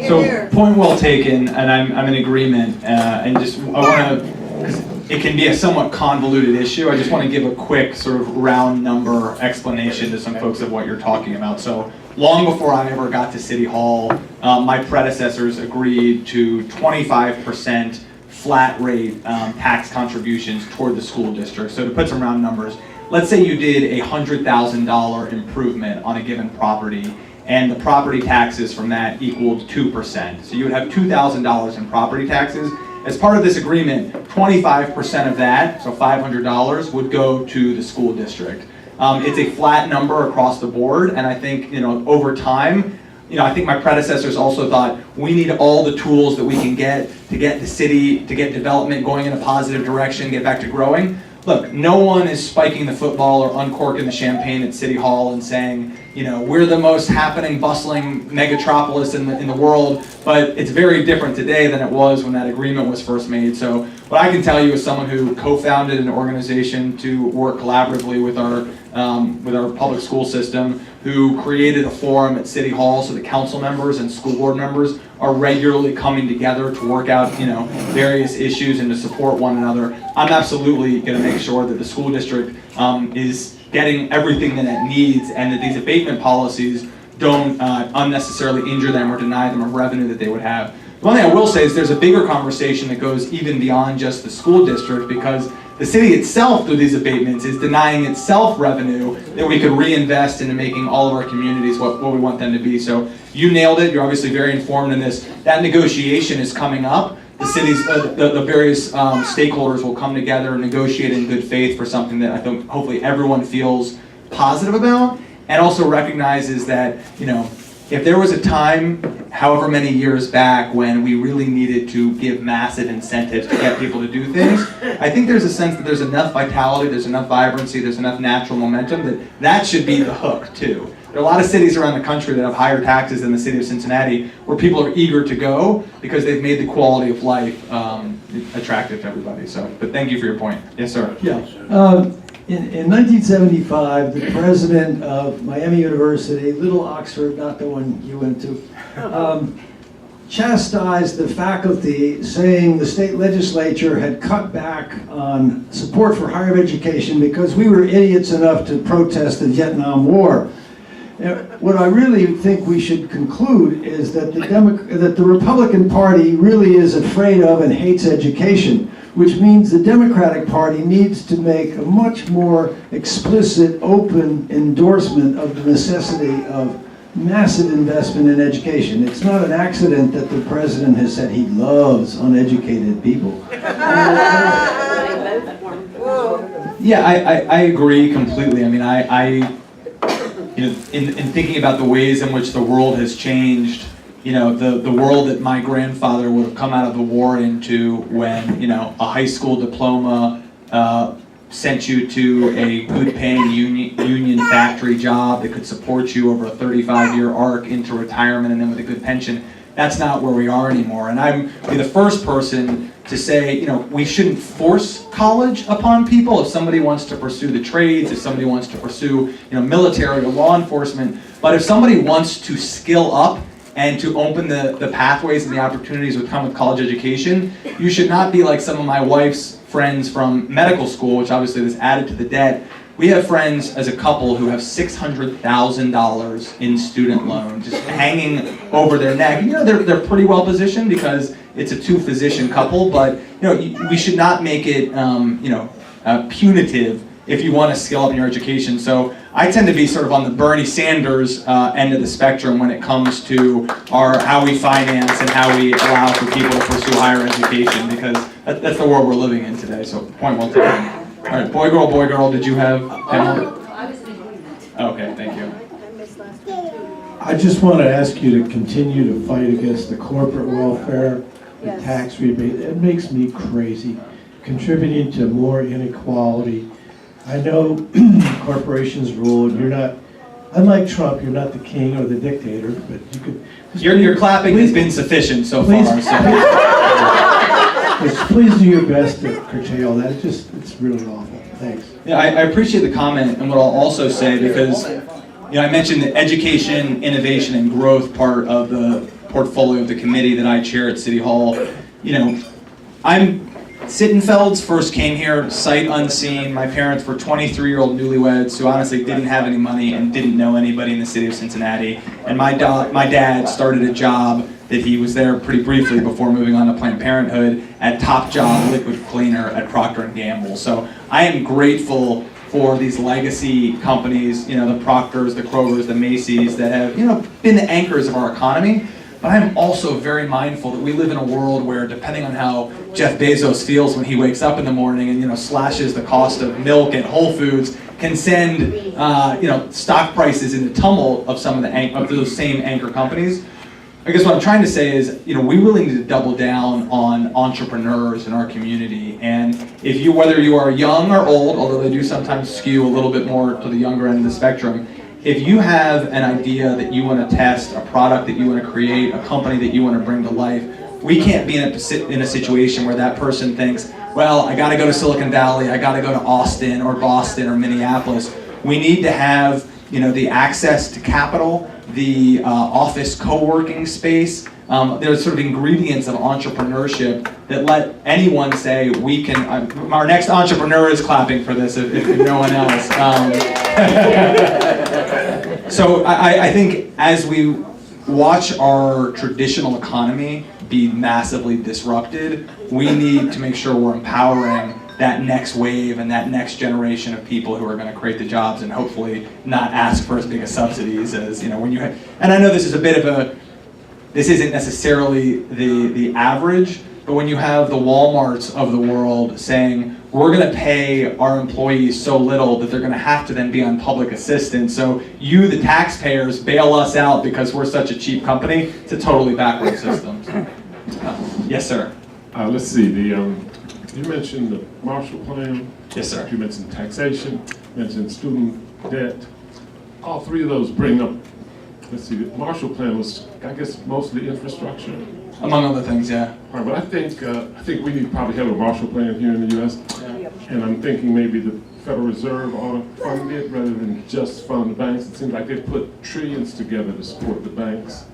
So, point well taken, and I'm in agreement, and just, I want to, because it can be a somewhat convoluted issue, I just want to give a quick sort of round number explanation to some folks of what you're talking about. So, long before I ever got to City Hall, my predecessors agreed to 25% flat rate tax contributions toward the school district. So to put some round numbers, let's say you did a $100,000 improvement on a given property, and the property taxes from that equaled 2%. So you would have $2,000 in property taxes. As part of this agreement, 25% of that, so $500, would go to the school district. It's a flat number across the board, and I think, over time, I think my predecessors also thought we need all the tools that we can get to get the city, to get development going in a positive direction, get back to growing. Look, no one is spiking the football or uncorking the champagne at City Hall and saying, we're the most happening, bustling megatropolis in the world, but it's very different today than it was when that agreement was first made. So what I can tell you as someone who co-founded an organization to work collaboratively with our public school system, who created a forum at City Hall so the council members and school board members are regularly coming together to work out, various issues and to support one another. I'm absolutely going to make sure that the school district is getting everything that it needs, and that these abatement policies don't unnecessarily injure them or deny them of revenue that they would have. The one thing I will say is there's a bigger conversation that goes even beyond just the school district, because the city itself, through these abatements, is denying itself revenue that we could reinvest into making all of our communities what we want them to be. So you nailed it. You're obviously very informed in this. That negotiation is coming up. The city's, the various stakeholders will come together and negotiate in good faith for something that I think hopefully everyone feels positive about, and also recognizes that, if there was a time, however many years back, when we really needed to give massive incentives to get people to do things, I think there's a sense that there's enough vitality, there's enough vibrancy, there's enough natural momentum that should be the hook too. There are a lot of cities around the country that have higher taxes than the city of Cincinnati, where people are eager to go because they've made the quality of life attractive to everybody. So, but thank you for your point. Yes, sir. Yeah. In 1975, the president of Miami University, Little Oxford, not the one you went to, chastised the faculty, saying the state legislature had cut back on support for higher education because we were idiots enough to protest the Vietnam War. What I really think we should conclude is that the Republican Party really is afraid of and hates education, which means the Democratic Party needs to make a much more explicit, open endorsement of the necessity of massive investment in education. It's not an accident that the president has said he loves uneducated people. Yeah, I agree completely. I mean, you know, in thinking about the ways in which the world has changed, you know, the world that my grandfather would have come out of the war into when, you know, a high school diploma sent you to a good-paying union factory job that could support you over a 35-year arc into retirement and then with a good pension. That's not where we are anymore. And I'm the first person to say, you know, we shouldn't force college upon people. If somebody wants to pursue the trades, if somebody wants to pursue, you know, military or law enforcement, but if somebody wants to skill up and to open the pathways and the opportunities that come with college education, you should not be like some of my wife's friends from medical school, which obviously was added to the debt. We have friends as a couple who have $600,000 in student loan just hanging over their neck. You know, they're pretty well positioned because it's a two-physician couple, but you know, we should not make it you know, punitive if you want to skill up in your education. So I tend to be sort of on the Bernie Sanders end of the spectrum when it comes to how we finance and how we allow for people to pursue higher education, because that's the world we're living in today. So point well taken. All right, boy, girl, did you have? I was in agreement. Okay, thank you. I just want to ask you to continue to fight against the corporate welfare, the tax rebate. It makes me crazy, contributing to more inequality. I know corporations rule, and you're not, unlike Trump, you're not the king or the dictator, but you could... Your clapping has been sufficient so far. Please do your best to curtail that. It's really awful. Thanks. Yeah, I appreciate the comment, and what I'll also say, because you know, I mentioned the education, innovation, and growth part of the portfolio of the committee that I chair at City Hall. You know, Sittenfelds first came here sight unseen. My parents were 23-year-old newlyweds who honestly didn't have any money and didn't know anybody in the city of Cincinnati. And my dad started a job that he was there pretty briefly before moving on to Planned Parenthood at Top Job Liquid Cleaner at Procter & Gamble. So I am grateful for these legacy companies, you know, the Proctors, the Krogers, the Macy's, that have, you know, been the anchors of our economy. But I'm also very mindful that we live in a world where, depending on how Jeff Bezos feels when he wakes up in the morning and, you know, slashes the cost of milk at Whole Foods, can send you know, stock prices into tumult of some of those same anchor companies. I guess what I'm trying to say is, you know, we really need to double down on entrepreneurs in our community. And if you, whether you are young or old, although they do sometimes skew a little bit more to the younger end of the spectrum, if you have an idea that you want to test, a product that you want to create, a company that you want to bring to life, we can't be in a situation where that person thinks, well, I got to go to Silicon Valley, I got to go to Austin or Boston or Minneapolis. We need to have, you know, the access to capital, the office co-working space. There's sort of ingredients of entrepreneurship that let anyone say, we can, our next entrepreneur is clapping for this if no one else. So I think as we watch our traditional economy be massively disrupted, we need to make sure we're empowering that next wave and that next generation of people who are going to create the jobs and hopefully not ask for as big a subsidies as, you know, when you have, and I know this is a bit of a, this isn't necessarily the average, but when you have the Walmarts of the world saying, we're going to pay our employees so little that they're going to have to then be on public assistance. So you, the taxpayers, bail us out because we're such a cheap company. It's a totally backward system. Yes, sir. Let's see, you mentioned the Marshall Plan. Yes, sir. You mentioned taxation, mentioned student debt. All three of those bring up, let's see, the Marshall Plan was, I guess, mostly infrastructure. Among other things, yeah. All right, but I think we need to probably have a Marshall Plan here in the U.S. Yeah. And I'm thinking maybe the Federal Reserve ought to fund it rather than just fund the banks. It seems like they put trillions together to support the banks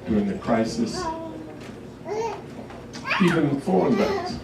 during the crisis, even foreign banks.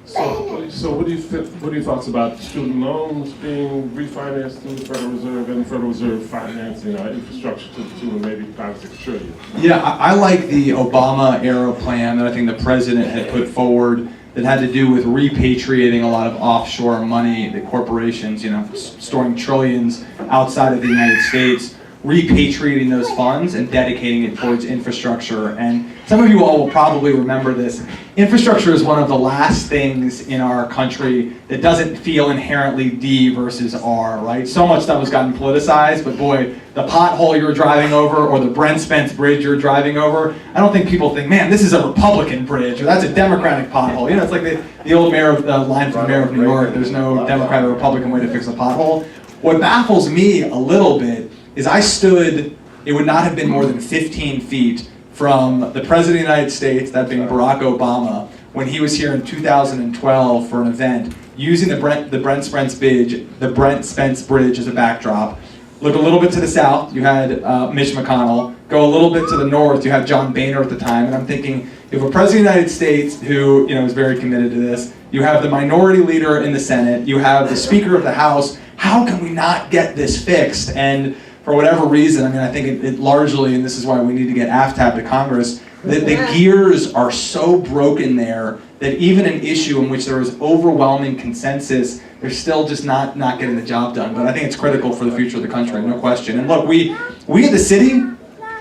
So what are your thoughts about student loans being refinanced through the Federal Reserve and the Federal Reserve financing our infrastructure to the tune of maybe 5-6 trillion? Yeah, I like the Obama era plan that I think the president had put forward that had to do with repatriating a lot of offshore money, the corporations, storing trillions outside of the United States, repatriating those funds and dedicating it towards infrastructure. And some of you all will probably remember this. Infrastructure is one of the last things in our country that doesn't feel inherently D versus R, right? So much stuff has gotten politicized, but boy, the pothole you're driving over or the Brent Spence Bridge you're driving over, I don't think people think, man, this is a Republican bridge or that's a Democratic pothole. It's like the old line from the mayor of New York, there's no Democrat or Republican way to fix a pothole. What baffles me a little bit is I stood, it would not have been more than 15 feet from the President of the United States, that being Barack Obama, when he was here in 2012 for an event, using the Brent Spence Bridge as a backdrop. Look a little bit to the south, you had Mitch McConnell. Go a little bit to the north, you had John Boehner at the time. And I'm thinking, if a President of the United States who is very committed to this, you have the minority leader in the Senate, you have the Speaker of the House, how can we not get this fixed? And for whatever reason, I think it largely, and this is why we need to get AFTAB to Congress, the gears are so broken there that even an issue in which there is overwhelming consensus, they're still just not getting the job done. But I think it's critical for the future of the country, no question. And look, we in the city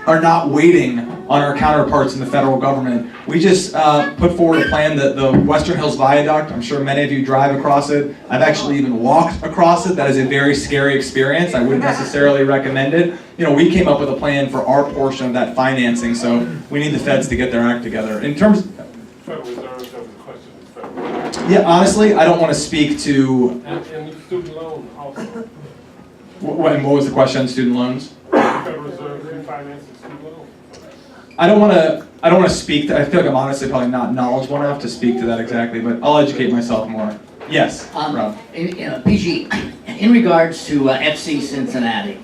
are not waiting on our counterparts in the federal government. We just put forward a plan that the Western Hills Viaduct, I'm sure many of you drive across it. I've actually even walked across it. That is a very scary experience. I wouldn't necessarily recommend it. We came up with a plan for our portion of that financing, so we need the feds to get their act together. In terms Federal Reserve, that was the question. Federal. Yeah, honestly, I don't want to speak to... And student loan also. What was the question on student loans? Federal Reserve refinancing student loans. I don't want to speak to, I feel like I'm honestly probably not knowledgeable enough to speak to that exactly, but I'll educate myself more. Yes, Rob. PG, in regards to FC Cincinnati,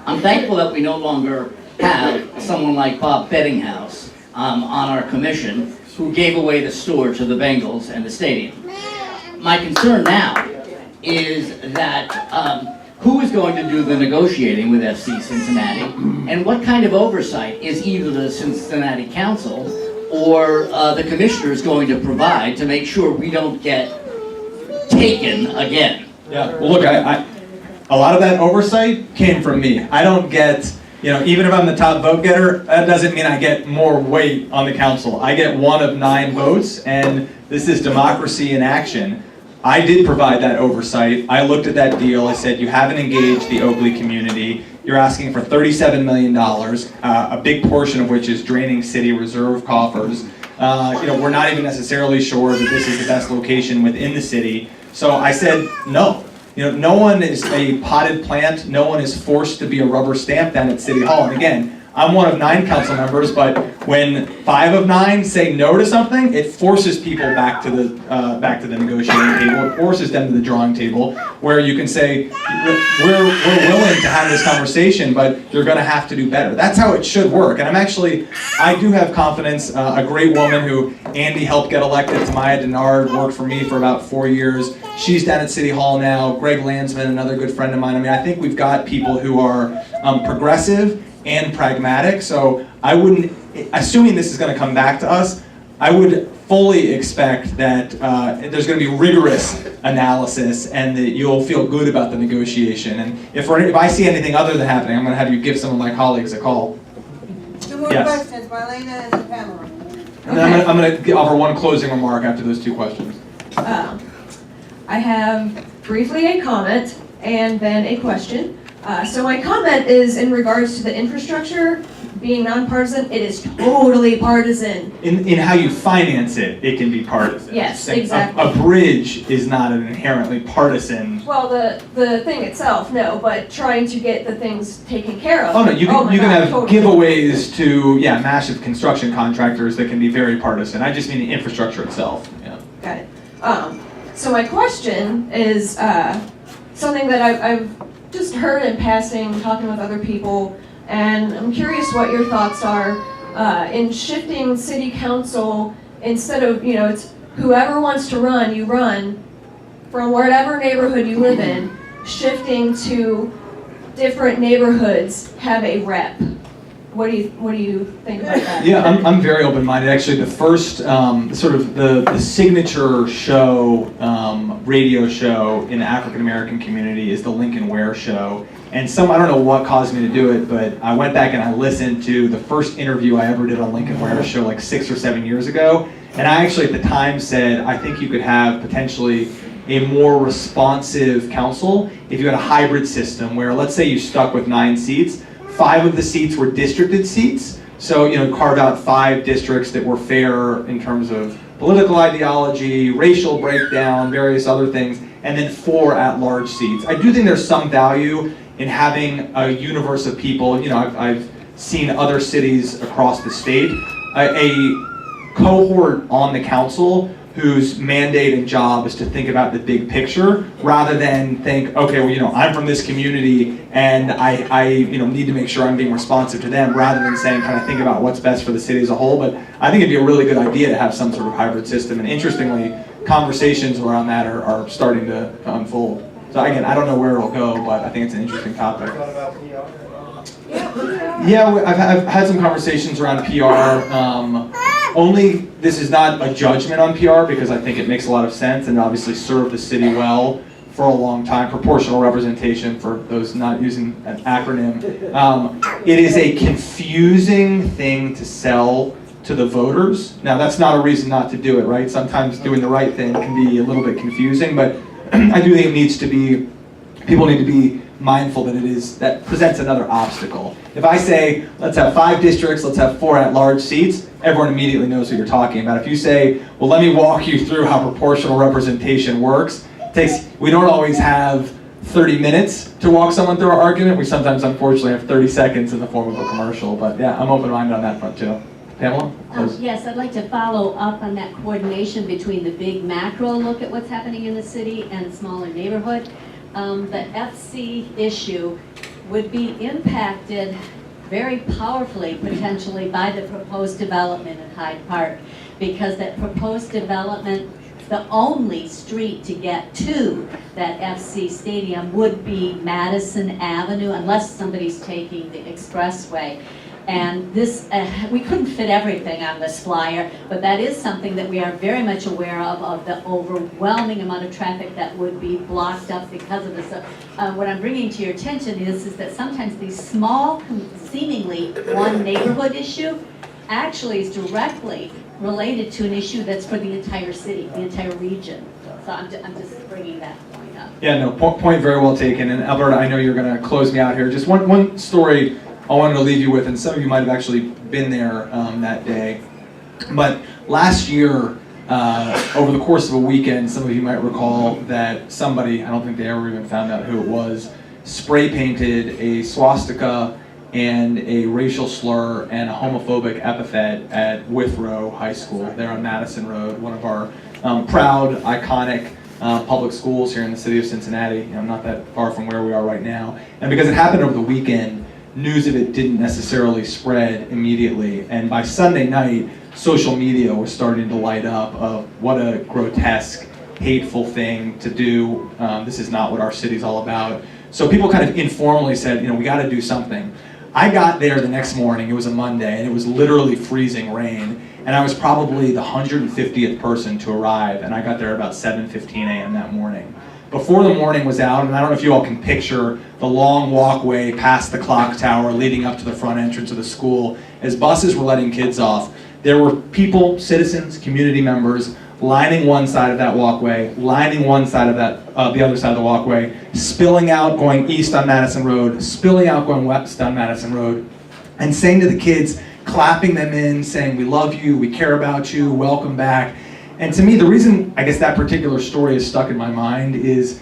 I'm thankful that we no longer have someone like Bob Bettinghouse on our commission who gave away the store to the Bengals and the stadium. My concern now is that who is going to do the negotiating with FC Cincinnati, and what kind of oversight is either the Cincinnati Council or the commissioners going to provide to make sure we don't get taken again? Yeah, well look, a lot of that oversight came from me. I don't get, even if I'm the top vote getter, that doesn't mean I get more weight on the council. I get 1 of 9 votes, and this is democracy in action. I did provide that oversight. I looked at that deal. I said, you haven't engaged the Oakley community. You're asking for $37 million, a big portion of which is draining city reserve coffers. We're not even necessarily sure that this is the best location within the city. So I said, no. No one is a potted plant. No one is forced to be a rubber stamp down at City Hall. And again, I'm 1 of 9 council members, but when 5 of 9 say no to something, it forces people back to the negotiating table. It forces them to the drawing table, where you can say, we're willing to have this conversation, but you're going to have to do better. That's how it should work. And I do have confidence. A great woman who Andy helped get elected, Tamaya Denard, worked for me for about 4 years. She's down at City Hall now. Greg Landsman, another good friend of mine. I think we've got people who are progressive and pragmatic, so I wouldn't, assuming this is going to come back to us, I would fully expect that there's going to be rigorous analysis and that you'll feel good about the negotiation. And if I see anything other than happening, I'm going to have you give some of my colleagues a call. 2 more questions, Marlena and Pamela. And then I'm going to offer 1 closing remark after those 2 questions. I have briefly a comment and then a question. So my comment is in regards to the infrastructure being nonpartisan. It is totally partisan. In how you finance it, it can be partisan. Yes, exactly. A bridge is not an inherently partisan. Well, the thing itself, no, but trying to get the things taken care of. Oh no, you can my God, have totally. giveaways to massive construction contractors that can be very partisan. I just mean the infrastructure itself. Yeah. Got it. So my question is something that I've just heard in passing, talking with other people, and I'm curious what your thoughts are in shifting city council instead of, it's whoever wants to run, you run from whatever neighborhood you live in, shifting to different neighborhoods have a rep. What do you think about that? Yeah, I'm very open-minded. Actually, the first sort of the signature show, radio show in the African American community is the Lincoln Ware Show. And I don't know what caused me to do it, but I went back and I listened to the first interview I ever did on Lincoln Ware Show like 6 or 7 years ago. And I actually at the time said, I think you could have potentially a more responsive council if you had a hybrid system where, let's say you stuck with 9 seats, 5 of the seats were districted seats. So, carve out 5 districts that were fair in terms of political ideology, racial breakdown, various other things, and then 4 at-large seats. I do think there's some value in having a universe of people. I've seen other cities across the state, a cohort on the council whose mandate and job is to think about the big picture rather than think, okay, well, I'm from this community and I need to make sure I'm being responsive to them rather than saying, kind of think about what's best for the city as a whole. But I think it'd be a really good idea to have some sort of hybrid system. And interestingly, conversations around that are starting to unfold. So again, I don't know where it'll go, but I think it's an interesting topic. Yeah, I've had some conversations around PR. Only, this is not a judgment on PR because I think it makes a lot of sense and obviously served the city well for a long time. Proportional representation, for those not using an acronym. It is a confusing thing to sell to the voters. Now, that's not a reason not to do it, right? Sometimes doing the right thing can be a little bit confusing, but I do think it needs to be, people need to be mindful that presents another obstacle. If I say, let's have 5 districts, let's have 4 at-large seats, everyone immediately knows what you're talking about. If you say, well, let me walk you through how proportional representation works, we don't always have 30 minutes to walk someone through our argument. We sometimes, unfortunately, have 30 seconds in the form of a commercial. But yeah, I'm open-minded on that front too. Pamela? Yes, I'd like to follow up on that coordination between the big macro look at what's happening in the city and smaller neighborhood. The FC issue would be impacted very powerfully, potentially, by the proposed development in Hyde Park, because that proposed development, the only street to get to that FC stadium would be Madison Avenue, unless somebody's taking the expressway. And this, we couldn't fit everything on this flyer, but that is something that we are very much aware of the overwhelming amount of traffic that would be blocked up because of this. What I'm bringing to your attention is that sometimes these small, seemingly one neighborhood issue actually is directly related to an issue that's for the entire city, the entire region. So I'm just bringing that point up. Yeah, no, point very well taken. And Alberta, I know you're going to close me out here. Just one story I wanted to leave you with, and some of you might have actually been there that day. But last year, over the course of a weekend, some of you might recall that somebody, I don't think they ever even found out who it was, spray painted a swastika and a racial slur and a homophobic epithet at Withrow High School there on Madison Road, one of our proud, iconic public schools here in the city of Cincinnati, not that far from where we are right now. And because it happened over the weekend, news of it didn't necessarily spread immediately. And by Sunday night, social media was starting to light up of what a grotesque, hateful thing to do. This is not what our city's all about. So people kind of informally said, we got to do something. I got there the next morning, it was a Monday, and it was literally freezing rain. And I was probably the 150th person to arrive, and I got there about 7:15 a.m. that morning. Before the morning was out, and I don't know if you all can picture the long walkway past the clock tower leading up to the front entrance of the school, as buses were letting kids off, there were people, citizens, community members, lining one side of that walkway, lining one side of that, the other side of the walkway, spilling out going east on Madison Road, spilling out going west on Madison Road, and saying to the kids, clapping them in, saying, we love you, we care about you, welcome back. And to me, the reason I guess that particular story is stuck in my mind is,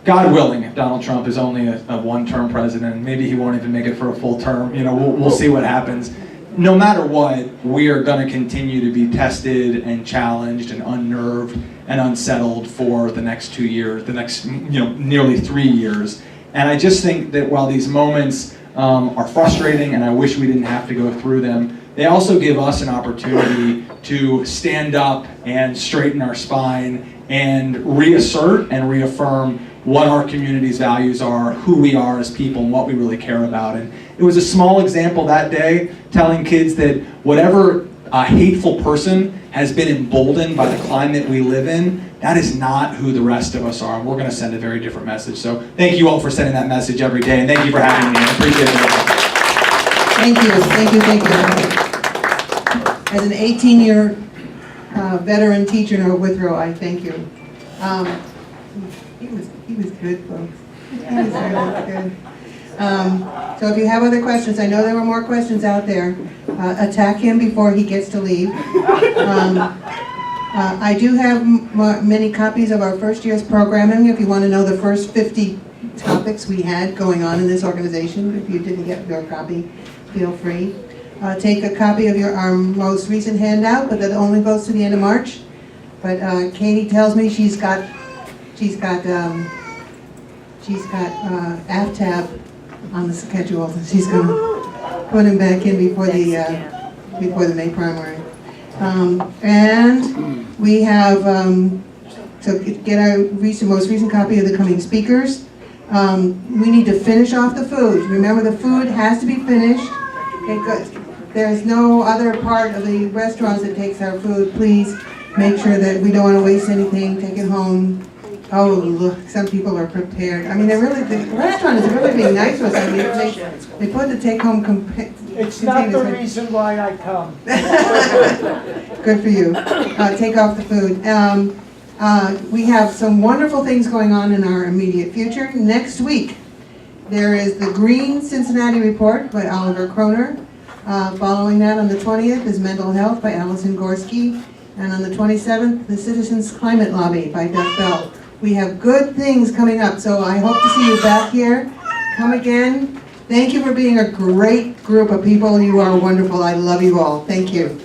God willing, if Donald Trump is only a one-term president, maybe he won't even make it for a full term, we'll see what happens. No matter what, we are going to continue to be tested and challenged and unnerved and unsettled for the next 2 years, the next nearly 3 years. And I just think that while these moments are frustrating and I wish we didn't have to go through them, they also give us an opportunity to stand up and straighten our spine and reassert and reaffirm what our community's values are, who we are as people, and what we really care about. And it was a small example that day, telling kids that whatever hateful person has been emboldened by the climate we live in, that is not who the rest of us are. And we're going to send a very different message. So thank you all for sending that message every day, and thank you for having me. I appreciate it. Thank you. As an 18-year veteran teacher in Withrow, I thank you. He was good, folks. He was really good. So if you have other questions, I know there were more questions out there. Attack him before he gets to leave. I do have many copies of our first year's programming. If you want to know the first 50 topics we had going on in this organization, if you didn't get your copy, feel free. Take a copy of our most recent handout, but that only goes to the end of March. But Katie tells me she's got AFTAB on the schedule, and she's going to put him back in before the May primary. And we have to get our most recent copy of the coming speakers. We need to finish off the food. Remember, the food has to be finished. There's no other part of the restaurants that takes our food. Please make sure that we don't want to waste anything. Take it home. Oh, look, some people are prepared. I mean, the restaurant is really being nice to us. I mean, they put the take-home It's not the reason why I come. Good for you. Take off the food. We have some wonderful things going on in our immediate future. Next week, there is the Green Cincinnati Report by Oliver Kroner. Following that on the 20th is Mental Health by Allison Gorski. And on the 27th, the Citizens Climate Lobby by Doug Bell. We have good things coming up, so I hope to see you back here. Come again. Thank you for being a great group of people. You are wonderful. I love you all. Thank you.